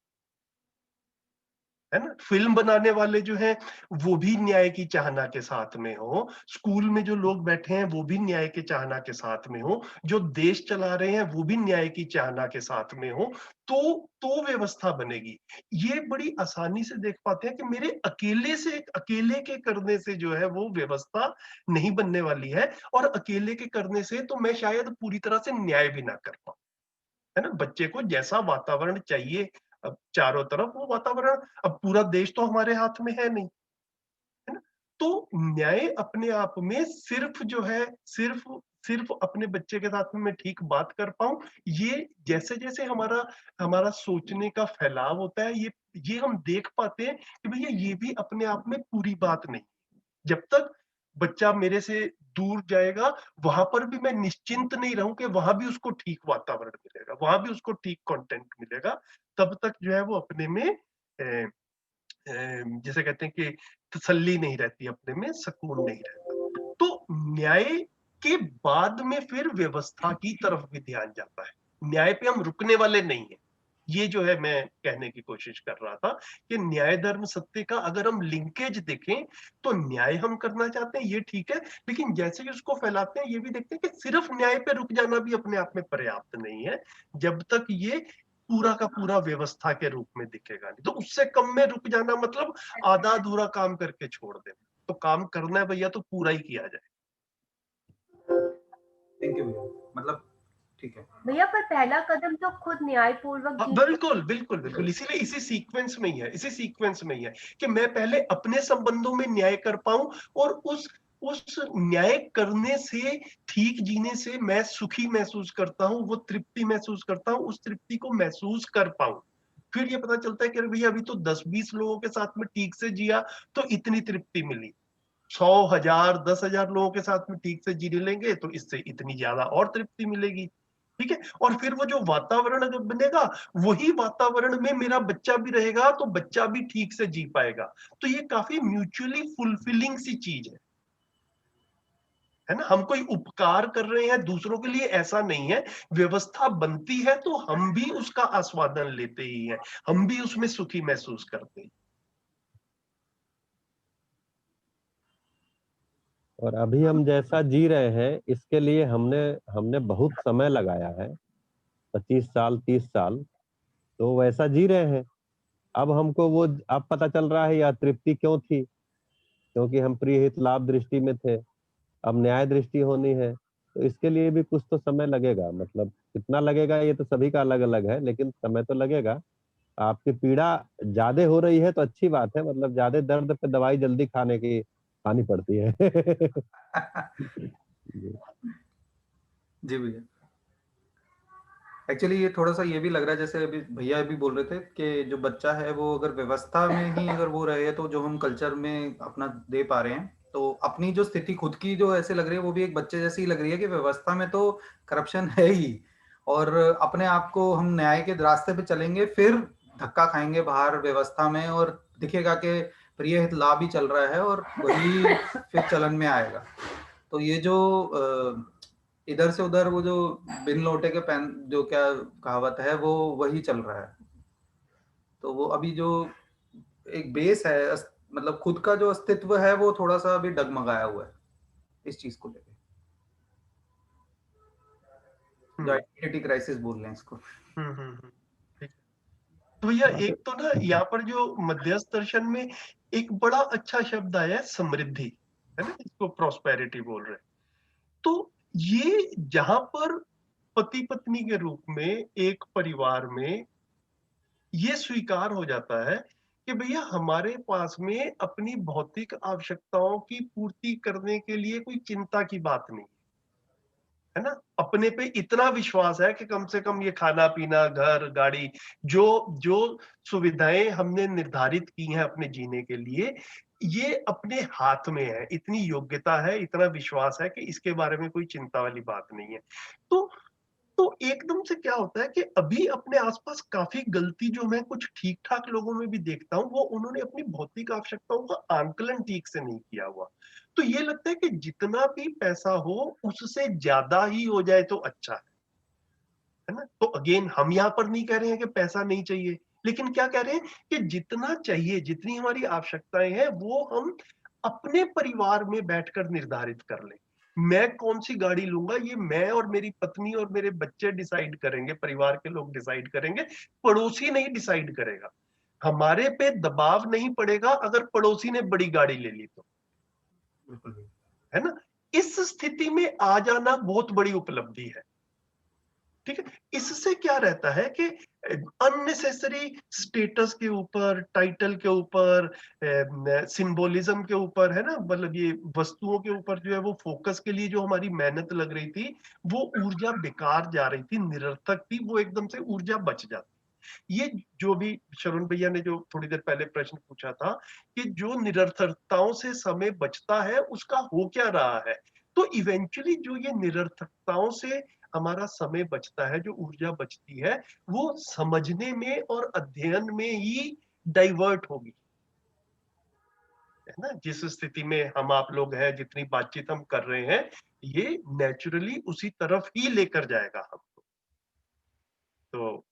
ना। फिल्म बनाने वाले जो हैं वो भी न्याय की चाहना के साथ में हो, स्कूल में जो लोग बैठे हैं वो भी न्याय की चाहना के साथ में हो, जो देश चला रहे हैं वो भी न्याय की चाहना के साथ में हो, तो व्यवस्था बनेगी। ये बड़ी आसानी से देख पाते हैं कि मेरे अकेले के करने से जो है वो व्यवस्था नहीं बनने वाली है, और अकेले के करने से तो मैं शायद पूरी तरह से न्याय भी ना कर पाऊं, है ना। बच्चे को जैसा वातावरण चाहिए, अब चारों तरफ वो वातावरण, अब पूरा देश तो हमारे हाथ में है नहीं, है ना। तो न्याय अपने आप में सिर्फ जो है, सिर्फ सिर्फ अपने बच्चे के साथ में मैं ठीक बात कर पाऊं, ये जैसे जैसे हमारा हमारा सोचने का फैलाव होता है, ये हम देख पाते हैं कि भैया ये भी अपने आप में पूरी बात नहीं। जब तक बच्चा मेरे से दूर जाएगा, वहां पर भी मैं निश्चिंत नहीं रहूं कि वहां भी उसको ठीक वातावरण मिलेगा, वहां भी उसको ठीक कंटेंट मिलेगा, तब तक जो है वो अपने में जैसे कहते हैं कि तसल्ली नहीं रहती, अपने में सुकून नहीं रहता। तो न्याय के बाद में फिर व्यवस्था की तरफ भी ध्यान जाता है, न्याय पे हम रुकने वाले नहीं है। ये जो है मैं कहने की कोशिश कर रहा था कि न्याय धर्म सत्य का अगर हम लिंकेज देखें तो न्याय हम करना चाहते हैं, ये ठीक है, लेकिन जैसे कि उसको फैलाते हैं ये भी देखते हैं कि सिर्फ न्याय पे रुक जाना भी अपने आप में पर्याप्त नहीं है, जब तक ये पूरा का पूरा व्यवस्था के रूप में दिखेगा नहीं। तो उससे कम में रुक जाना मतलब आधा अधूरा काम करके छोड़ देना। तो काम करना है भैया तो पूरा ही किया जाए। थैंक यू भैया, मतलब ठीक है भैया, पर पहला कदम तो खुद न्यायपूर्वक बिल्कुल बिल्कुल बिल्कुल, इसीलिए इसी सीक्वेंस में ही है, इसी सीक्वेंस में ही है कि मैं पहले अपने संबंधों में न्याय कर पाऊं, और उस न्याय करने से, ठीक जीने से मैं सुखी महसूस करता हूं, वो तृप्ति महसूस करता हूं, उस तृप्ति को महसूस कर पाऊं। फिर ये पता चलता है कि अरे भैया अभी तो 10-20 लोगों के साथ में ठीक से जिया तो इतनी तृप्ति मिली, 100,000 10,000 लोगों के साथ में ठीक से जी लेंगे तो इससे इतनी ज्यादा और तृप्ति मिलेगी। ठीक है, और फिर वो जो वातावरण जब बनेगा, वही वातावरण में मेरा बच्चा भी रहेगा तो बच्चा भी ठीक से जी पाएगा। तो ये काफी म्यूचुअली फुलफिलिंग सी चीज है ना। हम कोई उपकार कर रहे हैं दूसरों के लिए, ऐसा नहीं है। व्यवस्था बनती है तो हम भी उसका आस्वादन लेते ही हैं, हम भी उसमें सुखी महसूस करते हैं। और अभी हम जैसा जी रहे हैं इसके लिए हमने हमने बहुत समय लगाया है, 25 साल 30 साल, तो वैसा जी रहे हैं। अब हमको वो अब पता चल रहा है या तृप्ति क्यों थी, क्योंकि हम प्रिय हित लाभ दृष्टि में थे। अब न्याय दृष्टि होनी है, तो इसके लिए भी कुछ तो समय लगेगा। मतलब कितना लगेगा ये तो सभी का अलग अलग है, लेकिन समय तो लगेगा। आपकी पीड़ा ज्यादा हो रही है तो अच्छी बात है, मतलब ज्यादा दर्द पे दवाई जल्दी खानी पड़ती है। जी भैया, एक्चुअली ये थोड़ा सा ये भी लग रहा है, जैसे अभी भैया भी बोल रहे थे कि जो बच्चा है वो अगर व्यवस्था में ही अगर वो रहे तो जो हम कल्चर में अपना दे पा रहे हैं, तो अपनी जो स्थिति खुद की जो ऐसे लग रही है वो भी एक बच्चे जैसी लग रही है कि व्यवस्था में तो करप्शन है ही, और अपने आप को हम न्याय के रास्ते पे चलेंगे फिर धक्का खाएंगे बाहर व्यवस्था में, और दिखेगा कि प्रिय हित लाभ ही चल रहा है और वही फिर चलन में आएगा। तो ये जो इधर से उधर वो जो बिन लौटे के पैन जो क्या कहावत है वो वही चल रहा है। तो वो अभी जो एक बेस है, मतलब खुद का जो अस्तित्व है वो थोड़ा सा अभी डगमगाया हुआ है इस चीज को लेकर, जो आइडेंटिटी क्राइसिस बोल रहे हैं इसको। ठीक है। तो भैया एक तो ना यहाँ पर जो मध्यस्थ दर्शन में एक बड़ा अच्छा शब्द आया है, समृद्धि, है ना, इसको प्रॉस्पेरिटी बोल रहे हैं। तो ये जहां पर पति पत्नी के रूप में एक परिवार में ये स्वीकार हो जाता है कि भैया हमारे पास में अपनी भौतिक आवश्यकताओं की पूर्ति करने के लिए कोई चिंता की बात नहीं है ना, अपने पे इतना विश्वास है कि कम से कम ये खाना पीना घर गाड़ी जो जो सुविधाएं हमने निर्धारित की हैं अपने जीने के लिए, ये अपने हाथ में है, इतनी योग्यता है, इतना विश्वास है कि इसके बारे में कोई चिंता वाली बात नहीं है। तो एकदम से क्या होता है कि अभी अपने आसपास काफ़ी गलती जो मैं कुछ ठीक-ठाक लोगों में भी देखता हूँ, वो उन्होंने अपनी भौतिक आवश्यकताओं का आंकलन ठीक से नहीं किया हुआ। तो ये लगता है कि जितना भी पैसा हो, उससे ज़्यादा ही हो जाए तो अच्छा है ना? तो अगेन हम यहाँ पर नहीं कह रहे हैं कि पैसा नहीं चाहिए, लेकिन क्या कह रहे हैं कि जितना चाहिए, जितनी हमारी आवश्यकताएँ हैं, वो हम अपने परिवार में बैठकर निर्धारित कर लें। मैं कौन-सी गाड़ी लूँगा, ये मैं और मेरी पत्नी और मेरे बच्चे डिसाइड करेंगे, परिवार के लोग डिसाइड करेंगे, पड़ोसी नहीं डिसाइड करेगा। हमारे पे दबाव नहीं पड़ेगा अगर पड़ोसी ने बड़ी गाड़ी ले ली तो, बिल्कुल। है ना? इस स्थिति में आ जाना बहुत बड़ी उपलब्धि है। ठीक है? इससे क्या रहता है कि अननेसेसरी स्टेटस के ऊपर, टाइटल के ऊपर, सिंबोलिज्म के ऊपर, है ना? मतलब ये वस्तुओं के ऊपर जो है वो फोकस के लिए जो हमारी मेहनत लग रही थी, वो ऊर्जा बेकार जा रही थी, निरर्थक थी, वो एकदम से ऊर्जा बच जाती। ये जो भी शरण भैया ने जो थोड़ी देर पहले प्रश्न पूछा था कि जो निरर्थकताओं से समय बचता है, उसका हो क्या रहा है? तो इवेंचुअली जो ये निरर्थकताओं से हमारा समय बचता है, जो ऊर्जा बचती है, वो समझने में और अध्ययन में ही डाइवर्ट होगी, है ना? जिस स्थिति में हम आप लोग हैं, जितनी बातचीत हम कर रहे हैं, ये नेचुरली उसी तरफ ही लेकर जाएगा हमको। तो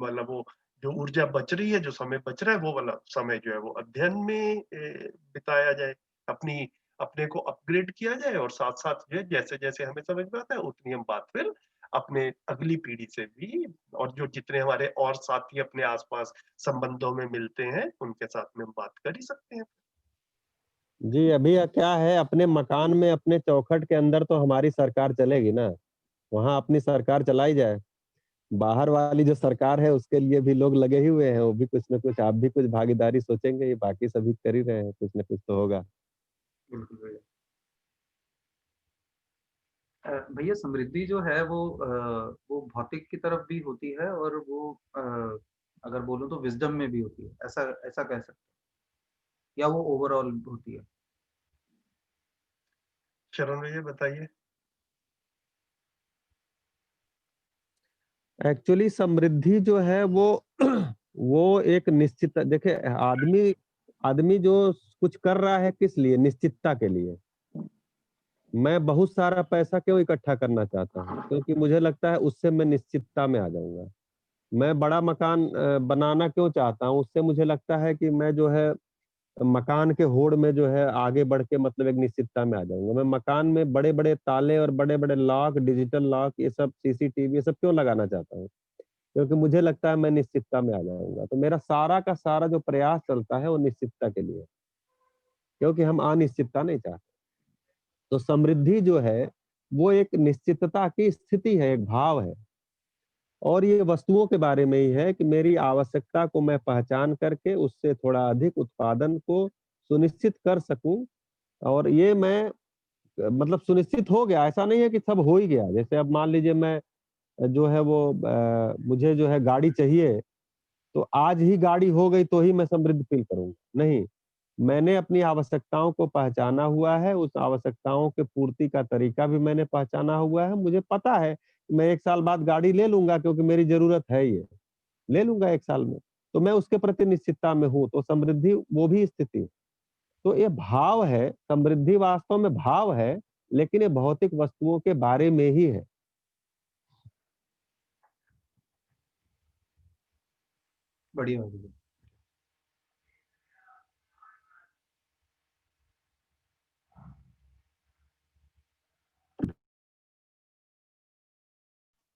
मतलब वो जो ऊर्जा बच रही है, जो समय बच रहा है, वो वाला समय जो है वो अध्ययन में बिताया जाए, अपनी अपने को अपग्रेड किया जाए और साथ-साथ जो है जैसे-जैसे हमें समझ में आता है उतनी हम बात फिर अपने अगली पीढ़ी से भी और जो जितने हमारे और साथी अपने आस-पास संबंधों में मिलते हैं, उनके साथ में हम बात कर ही सकते हैं। जी, अभी क्या है, अपने मकान में, अपने चौखट के अंदर तो हमारी सरकार चलेगी ना, वहाँ अपनी सरकार चलाई जाए। बाहर वाली जो सरकार है उसके लिए भी लोग लगे ही हुए हैं, वो भी कुछ न कुछ, आप भी कुछ भागीदारी सोचेंगे, ये बाकी सभी कर ही रहे हैं, कुछ न कुछ तो होगा। बिल्कुल भैया। भैया समृद्धि जो है वो भौतिक की तरफ भी होती है और वो अगर बोलूँ तो विज़डम में भी होती है। ऐसा ऐसा कह सकते हैं या वो ओवरऑल होती है? शरण भैया बताइए? एक्चुअली समृद्धि जो है वो वो एक निश्चित, देखिए आदमी आदमी जो कुछ कर रहा है किस लिए? निश्चितता के लिए। मैं बहुत सारा पैसा क्यों इकट्ठा करना चाहता हूँ? क्योंकि मुझे लगता है उससे मैं निश्चितता में आ जाऊँगा। मैं बड़ा मकान बनाना क्यों चाहता हूँ? उससे मुझे लगता है कि मैं जो है मकान के होड़ में जो है आगे बढ़ के मतलब एक निश्चितता में आ जाऊँगा। मैं मकान में बड़े-बड़े ताले और बड़े-बड़े लॉक, डिजिटल लॉक, ये सब सीसीटीवी ये सब क्यों लगाना चाहता हूँ? क्योंकि मुझे लगता है मैं निश्चितता में आ जाऊँगा। तो मेरा सारा का सारा जो प्रयास चलता है वो निश्चितता के लिए, क्योंकि हम अनिश्चितता नहीं चाहते। तो समृद्धि जो है वो एक निश्चितता की स्थिति है, एक भाव है। और ये वस्तुओं के बारे में ही है कि मेरी आवश्यकता को मैं पहचान करके उससे थोड़ा अधिक उत्पादन को सुनिश्चित कर सकूँ, और ये मैं मतलब सुनिश्चित हो गया, ऐसा नहीं है कि सब हो ही गया। जैसे अब मान लीजिए मैं जो है वो मुझे जो है गाड़ी चाहिए, तो आज ही गाड़ी हो गई तो ही मैं समृद्ध फ़ील करूँगा, नहीं। मैंने अपनी आवश्यकताओं को पहचाना हुआ है, उस आवश्यकताओं के पूर्ति का तरीका भी मैंने पहचाना हुआ है। मुझे पता है, मैं 1 साल बाद गाड़ी ले लूँगा क्योंकि मेरी ज़रूरत है ये, ले लूँगा 1 साल में। तो मैं उसके प्रति निश्चितता में हूँ, तो समृद्धि वो भी स्थिति है। तो ये भाव है, समृद्धि वास्तव में भाव है, लेकिन ये भौतिक वस्तुओं के बारे में ही है। बढ़िया भैया।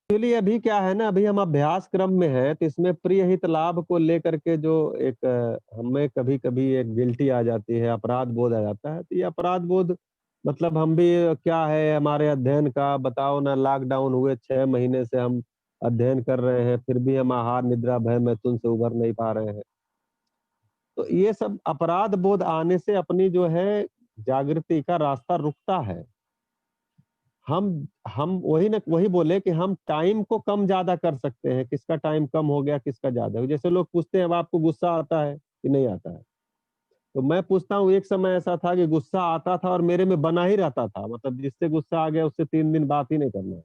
एक्चुअली अभी क्या है ना, अभी हम अभ्यास क्रम में हैं, तो इसमें प्रिय हित लाभ को लेकर के जो एक हमें कभी-कभी एक गिल्टी आ जाती है, अपराध बोध आ जाता है। तो ये अपराध बोध मतलब हम भी क्या है हमारे अध्ययन का, बताओ ना, लॉकडाउन हुए 6 महीने से हम अध्ययन कर रहे हैं, फिर भी हम आहार, निद्रा, भय, मैथुन से उभर नहीं पा रहे हैं। तो ये सब अपराध बोध आने से अपनी जो है जागृति का रास्ता रुकता है। हम वही ना, वही बोले कि हम टाइम को कम ज़्यादा कर सकते हैं, किसका टाइम कम हो गया, किसका ज़्यादा हो। जैसे लोग पूछते हैं अब आपको गुस्सा आता है कि नहीं आता है? तो मैं पूछता हूँ, एक समय ऐसा था कि गुस्सा आता था और मेरे में बना ही रहता था, मतलब जिससे गुस्सा आ गया उससे 3 दिन बात ही नहीं करना है,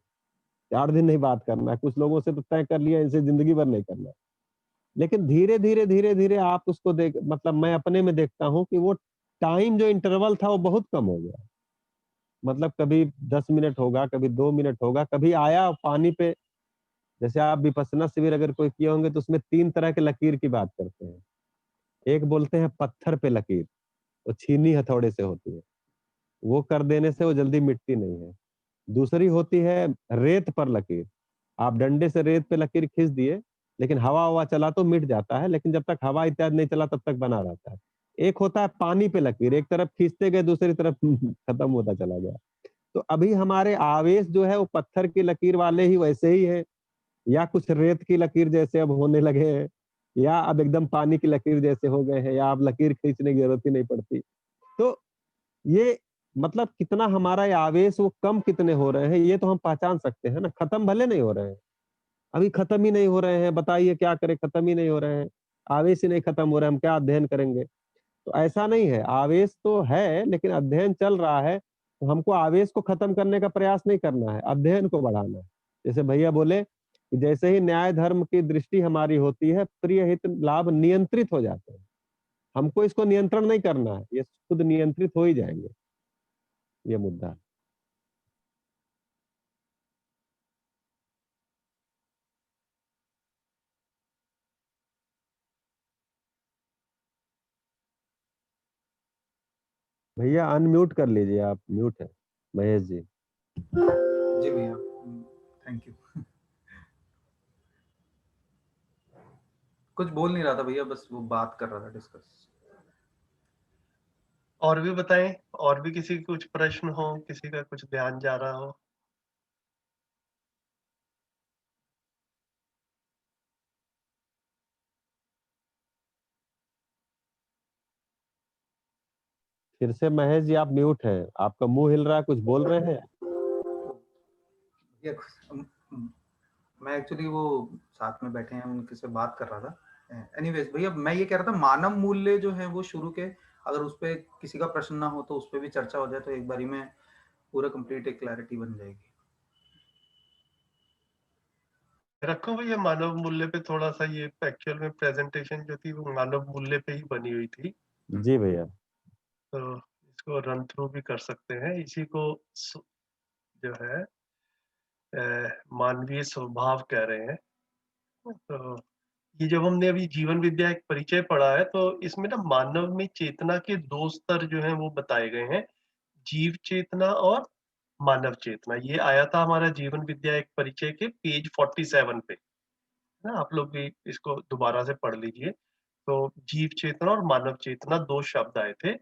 4 दिन नहीं बात करना है, कुछ लोगों से तो तय कर लिया इनसे जिंदगी भर नहीं करना है। लेकिन धीरे-धीरे आप उसको देख, मतलब मैं अपने में देखता हूँ कि वो टाइम जो इंटरवल था वो बहुत कम हो गया। मतलब कभी 10 मिनट होगा, कभी 2 मिनट होगा, कभी आया पानी पे, जैसे आप विपश्यना शिविर अगर कोई किए होंगे तो उसमें 3 तरह के लकीर की बात करते हैं। एक बोलते हैं पत्थर पे लकीर, वो छीनी हथौड़े से होती है, वो कर देने से वो जल्दी मिटती नहीं है। दूसरी होती है रेत पर लकीर, आप डंडे से रेत पे लकीर खींच दिए, लेकिन हवा-ववा चला तो मिट जाता है, लेकिन जब तक हवा इत्यादि नहीं चला तब तक बना रहता है। एक होता है पानी पे लकीर, एक तरफ खींचते गए, दूसरी तरफ खत्म होता चला गया। तो अभी हमारे आवेश जो है वो पत्थर की लकीर वाले ही वैसे ही है, या कुछ रेत की लकीर जैसे अब होने लगे हैं, या अब एकदम पानी की लकीर जैसे हो गए हैं, या अब लकीर खींचने की जरूरत ही नहीं पड़ती। तो ये मतलब कितना हमारा ये आवेश वो कम कितने हो रहे हैं, ये तो हम पहचान सकते हैं ना। खत्म भले नहीं हो रहे हैं, अभी खत्म ही नहीं हो रहे हैं, बताइए क्या करें, खत्म ही नहीं हो रहे हैं, आवेश ही नहीं खत्म हो रहा है, हम क्या अध्ययन करेंगे। तो ऐसा नहीं है, आवेश तो है लेकिन अध्ययन चल रहा है, तो हमको आवेश को खत्म करने का प्रयास नहीं करना है, अध्ययन को बढ़ाना है। जैसे भैया बोले कि जैसे ही न्याय धर्म की दृष्टि हमारी होती है, प्रिय हित लाभ नियंत्रित हो जाते हैं। हमको इसको नियंत्रण नहीं करना है, ये खुद नियंत्रित हो ही जाएंगे, ये मुद्दा है। भैया अनम्यूट कर लीजिए, आप म्यूट है महेश जी। जी भैया, थैंक यू। कुछ बोल नहीं रहा था भैया, बस वो बात कर रहा था, डिस्कस। और भी बताएं, और भी किसी के कुछ प्रश्न हो, किसी का कुछ ध्यान जा रहा हो। फिर से महेश जी आप म्यूट हैं, आपका मुंह हिल रहा है, कुछ बोल रहे हैं? भैया मैं एक्चुअली वो साथ में बैठे हैं उनके से बात कर रहा था। एनीवेज भैया, मैं ये कह रहा था मानव मूल्य जो है वो शुरू के, अगर उस पर किसी का प्रश्न ना हो तो उस पर भी चर्चा हो जाए तो एक बारी में पूरा कंप्लीट एक क्लैरिटी बन जाएगी। रखो भैया, मानव मूल्य पे थोड़ा सा, ये एक्चुअल में प्रेजेंटेशन जो थी वो मानव मूल्य पे ही बनी हुई थी, जी भैया। तो इसको रन थ्रू भी कर सकते हैं। इसी को जो है मानवीय स्वभाव कह रहे हैं। तो ये जब हमने अभी जीवन विद्या एक परिचय पढ़ा है, तो इसमें ना मानव में चेतना के 2 स्तर जो हैं वो बताए गए हैं, जीव चेतना और मानव चेतना। ये आया था हमारा जीवन विद्या एक परिचय के पेज 47 पे, ना आप लोग भी इसको दोबारा से पढ़ लीजिए। तो जीव चेतना और मानव चेतना 2 शब्द आए थे,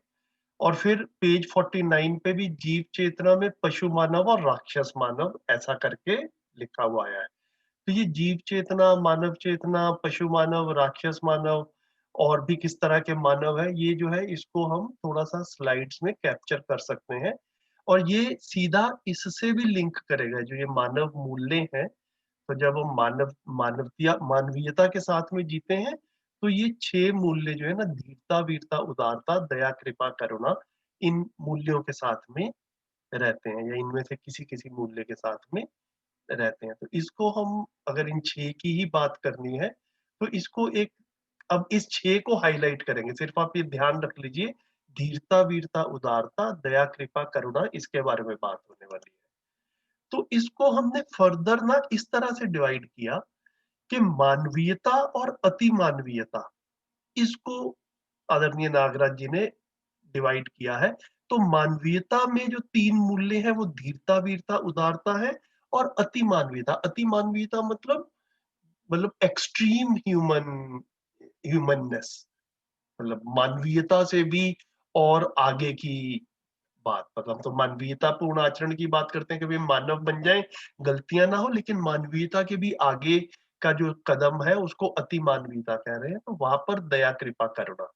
और फिर पेज 49 पे भी जीव चेतना में पशु मानव और राक्षस मानव ऐसा करके लिखा हुआ आया है। तो ये जीव चेतना, मानव चेतना, पशु मानव, राक्षस मानव और भी किस तरह के मानव है, ये जो है इसको हम थोड़ा-सा स्लाइड्स में कैप्चर कर सकते हैं, और ये सीधा इससे भी लिंक करेगा, जो ये मानव मूल्य हैं। तो जब हम मानवीयता के साथ में जीते हैं, तो ये 6 मूल्य जो है ना, धीरता, वीरता, उदारता, दया, कृपा, करुणा, इन मूल्यों के साथ में रहते हैं, या इनमें से किसी-किसी मूल्य के साथ में रहते हैं। तो इसको हम, अगर इन 6 की ही बात करनी है, तो इसको एक, अब इस 6 को हाइलाइट करेंगे। सिर्फ आप ये ध्यान रख लीजिए, धीरता, वीरता, उदारता, दया, कृपा, करुणा, इसके बारे में बात होने वाली है। तो इसको हमने फर्दर ना इस तरह से डिवाइड किया कि मानवीयता और अति मानवीयता, इसको आदरणीय नागराज जी ने डिवाइड किया है। तो मानवीयता में जो 3 मूल्य हैं वो धीरता, वीरता, उदारता है, और अति मानवीयता, अति मानवीयता मतलब एक्सट्रीम ह्यूमननेस, मतलब मानवीयता से भी और आगे की बात, मतलब तो मानवीयतापूर्ण आचरण की बात करते हैं कि भाई मानव बन जाए, गलतियां ना हो, लेकिन मानवीयता के भी आगे का जो कदम है उसको अति मानवीयता कह रहे हैं। तो वहां पर दया, कृपा, करुणा।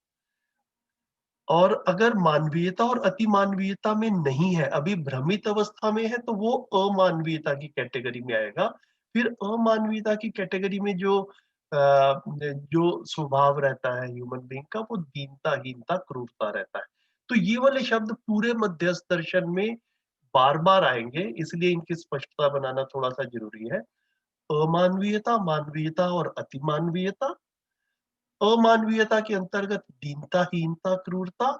और अगर मानवीयता और अति मानवीयता में नहीं है, अभी भ्रमित अवस्था में है, तो वो अमानवीयता की कैटेगरी में आएगा। फिर अमानवीयता की कैटेगरी में जो जो स्वभाव रहता है ह्यूमन बीइंग का, वो दीनता, हीनता, क्रूरता रहता है। तो ये वाले शब्द पूरे मध्यस्थ दर्शन में बार-बार आएंगे, इसलिए इनकी स्पष्टता बनाना थोड़ा-सा जरूरी है। अमानवीयता, मानवीयता और अतिमानवीयता। अमानवीयता के अंतर्गत दीनता, हीनता, क्रूरता।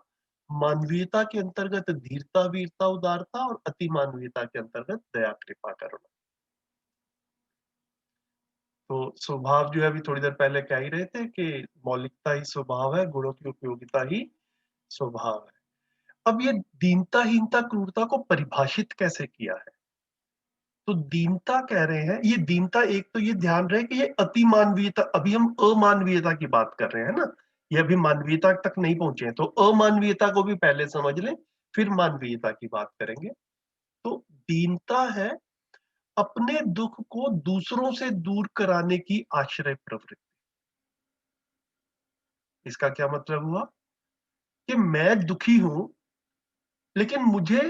मानवीयता के अंतर्गत धीरता, वीरता, उदारता और अतिमानवीयता के अंतर्गत दया, कृपा, करुणा। तो स्वभाव जो है अभी थोड़ी देर पहले कह ही रहे थे कि मौलिकता ही स्वभाव है, गुणों की उपयोगिता ही स्वभाव है। अब ये दीनता, हीनता, क्रूरता को परिभाषित कैसे किया है? तो दीनता कह रहे हैं, ये दीनता, एक तो ये ध्यान रहे कि ये अति मानवीयता, अभी हम अमानवीयता की बात कर रहे हैं ना, ये अभी मानवीयता तक नहीं पहुंचे हैं, तो अमानवीयता को भी पहले समझ लें, फिर मानवीयता की बात करेंगे। तो दीनता है अपने दुख को दूसरों से दूर कराने की आश्रय प्रवृत्ति। इसका क्या मतलब हुआ कि मैं दुखी हूं, लेकिन मुझे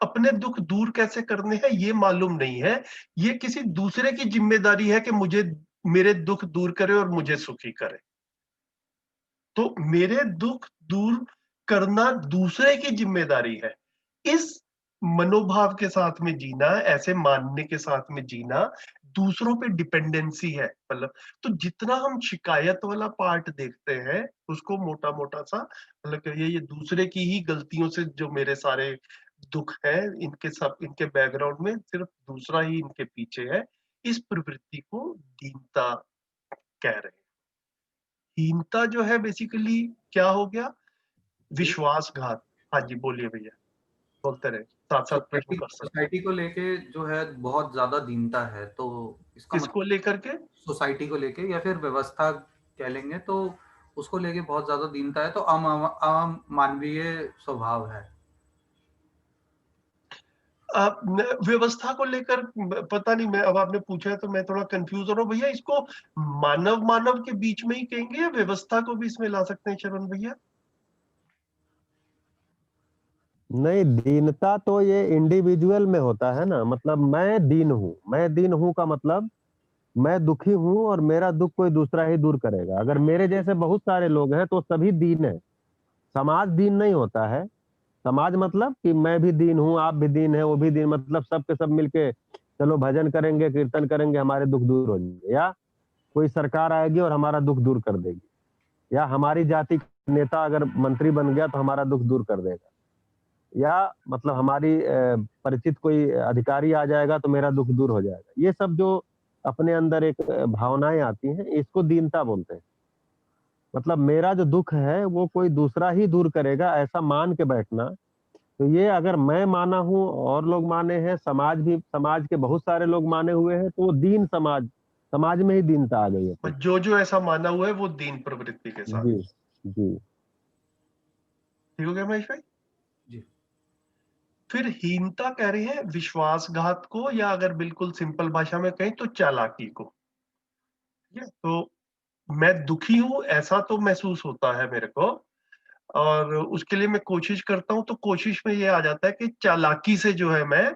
अपने दुख दूर कैसे करने हैं ये मालूम नहीं है। ये किसी दूसरे की जिम्मेदारी है कि मुझे मेरे दुख दूर करे और मुझे सुखी करे। तो मेरे दुख दूर करना दूसरे की जिम्मेदारी है। इस मनोभाव के साथ में जीना, ऐसे मानने के साथ में जीना, दूसरों पे डिपेंडेंसी है। मतलब तो जितना हम शिकायत वाला पार्ट देखते हैं, उसको मोटा-मोटा सा मतलब कि ये दूसरे की ही गलतियों से जो मेरे सारे दुख हैं, इनके बैकग्राउंड में सिर्फ दूसरा ही इनके पीछे है। इस प्रवृत्ति को दीनता कह रहे हैं। हीनता जो है बेसिकली क्या हो गया? जी। विश्वासघात। हाँ जी, बोलिए भैया, बोलते रहे, साथ-साथ प्रश्न सोसाइटी कर सकते हैं। सोसाइटी को लेके जो है बहुत ज़्यादा दीनता है, तो इसका किसको मतलब लेकर के? सोसाइटी को लेके या फिर व्यवस्था कह लेंगे, तो उसको लेके बहुत ज़्यादा दीनता है, तो अमानवीय स्वभाव है। व्यवस्था को लेकर पता नहीं, मैं अब आपने पूछा है तो मैं थोड़ा कंफ्यूज हो रहा हूँ भैया। इसको मानव मानव के बीच में ही कहेंगे या व्यवस्था को भी इसमें ला सकते हैं शरण भैया? नहीं, दीनता तो ये इंडिविजुअल में होता है ना, मतलब मैं दीन हूँ का मतलब मैं दुखी हूँ और मेरा दुख कोई दूसरा ही दूर करेगा। अगर मेरे जैसे बहुत सारे लोग हैं तो सभी दीन है। समाज दीन नहीं होता है। समाज मतलब कि मैं भी दीन हूँ, आप भी दीन है, वो भी दीन, मतलब सब के सब मिलके चलो भजन करेंगे, कीर्तन करेंगे, हमारे दुख दूर हो जाएंगे। या कोई सरकार आएगी और हमारा दुख दूर कर देगी, या हमारी जाति का नेता अगर मंत्री बन गया तो हमारा दुख दूर कर देगा, या मतलब हमारी परिचित कोई अधिकारी आ जाएगा तो मेरा दुख दूर हो जाएगा। ये सब जो अपने अंदर एक भावनाएं आती हैं, इसको दीनता बोलते हैं। मतलब मेरा जो दुख है वो कोई दूसरा ही दूर करेगा, ऐसा मान के बैठना। तो ये अगर मैं माना हूँ और लोग माने हैं, समाज के बहुत सारे लोग माने हुए हैं, तो वो दीन समाज में ही दीनता आ गई है और फिर। जो ऐसा माना हुआ है वो दीन प्रवृत्ति के साथ। जी, जी। ठीक हो गया महेश भाई? जी। फिर हीनता कह रही है विश्वासघात को, या अगर बिल्कुल सिंपल भाषा में कहें तो चालाकी को। ठीक है? तो मैं दुखी हूं ऐसा तो महसूस होता है मेरे को, और उसके लिए मैं कोशिश करता हूं, तो कोशिश में ये आ जाता है कि चालाकी से जो है मैं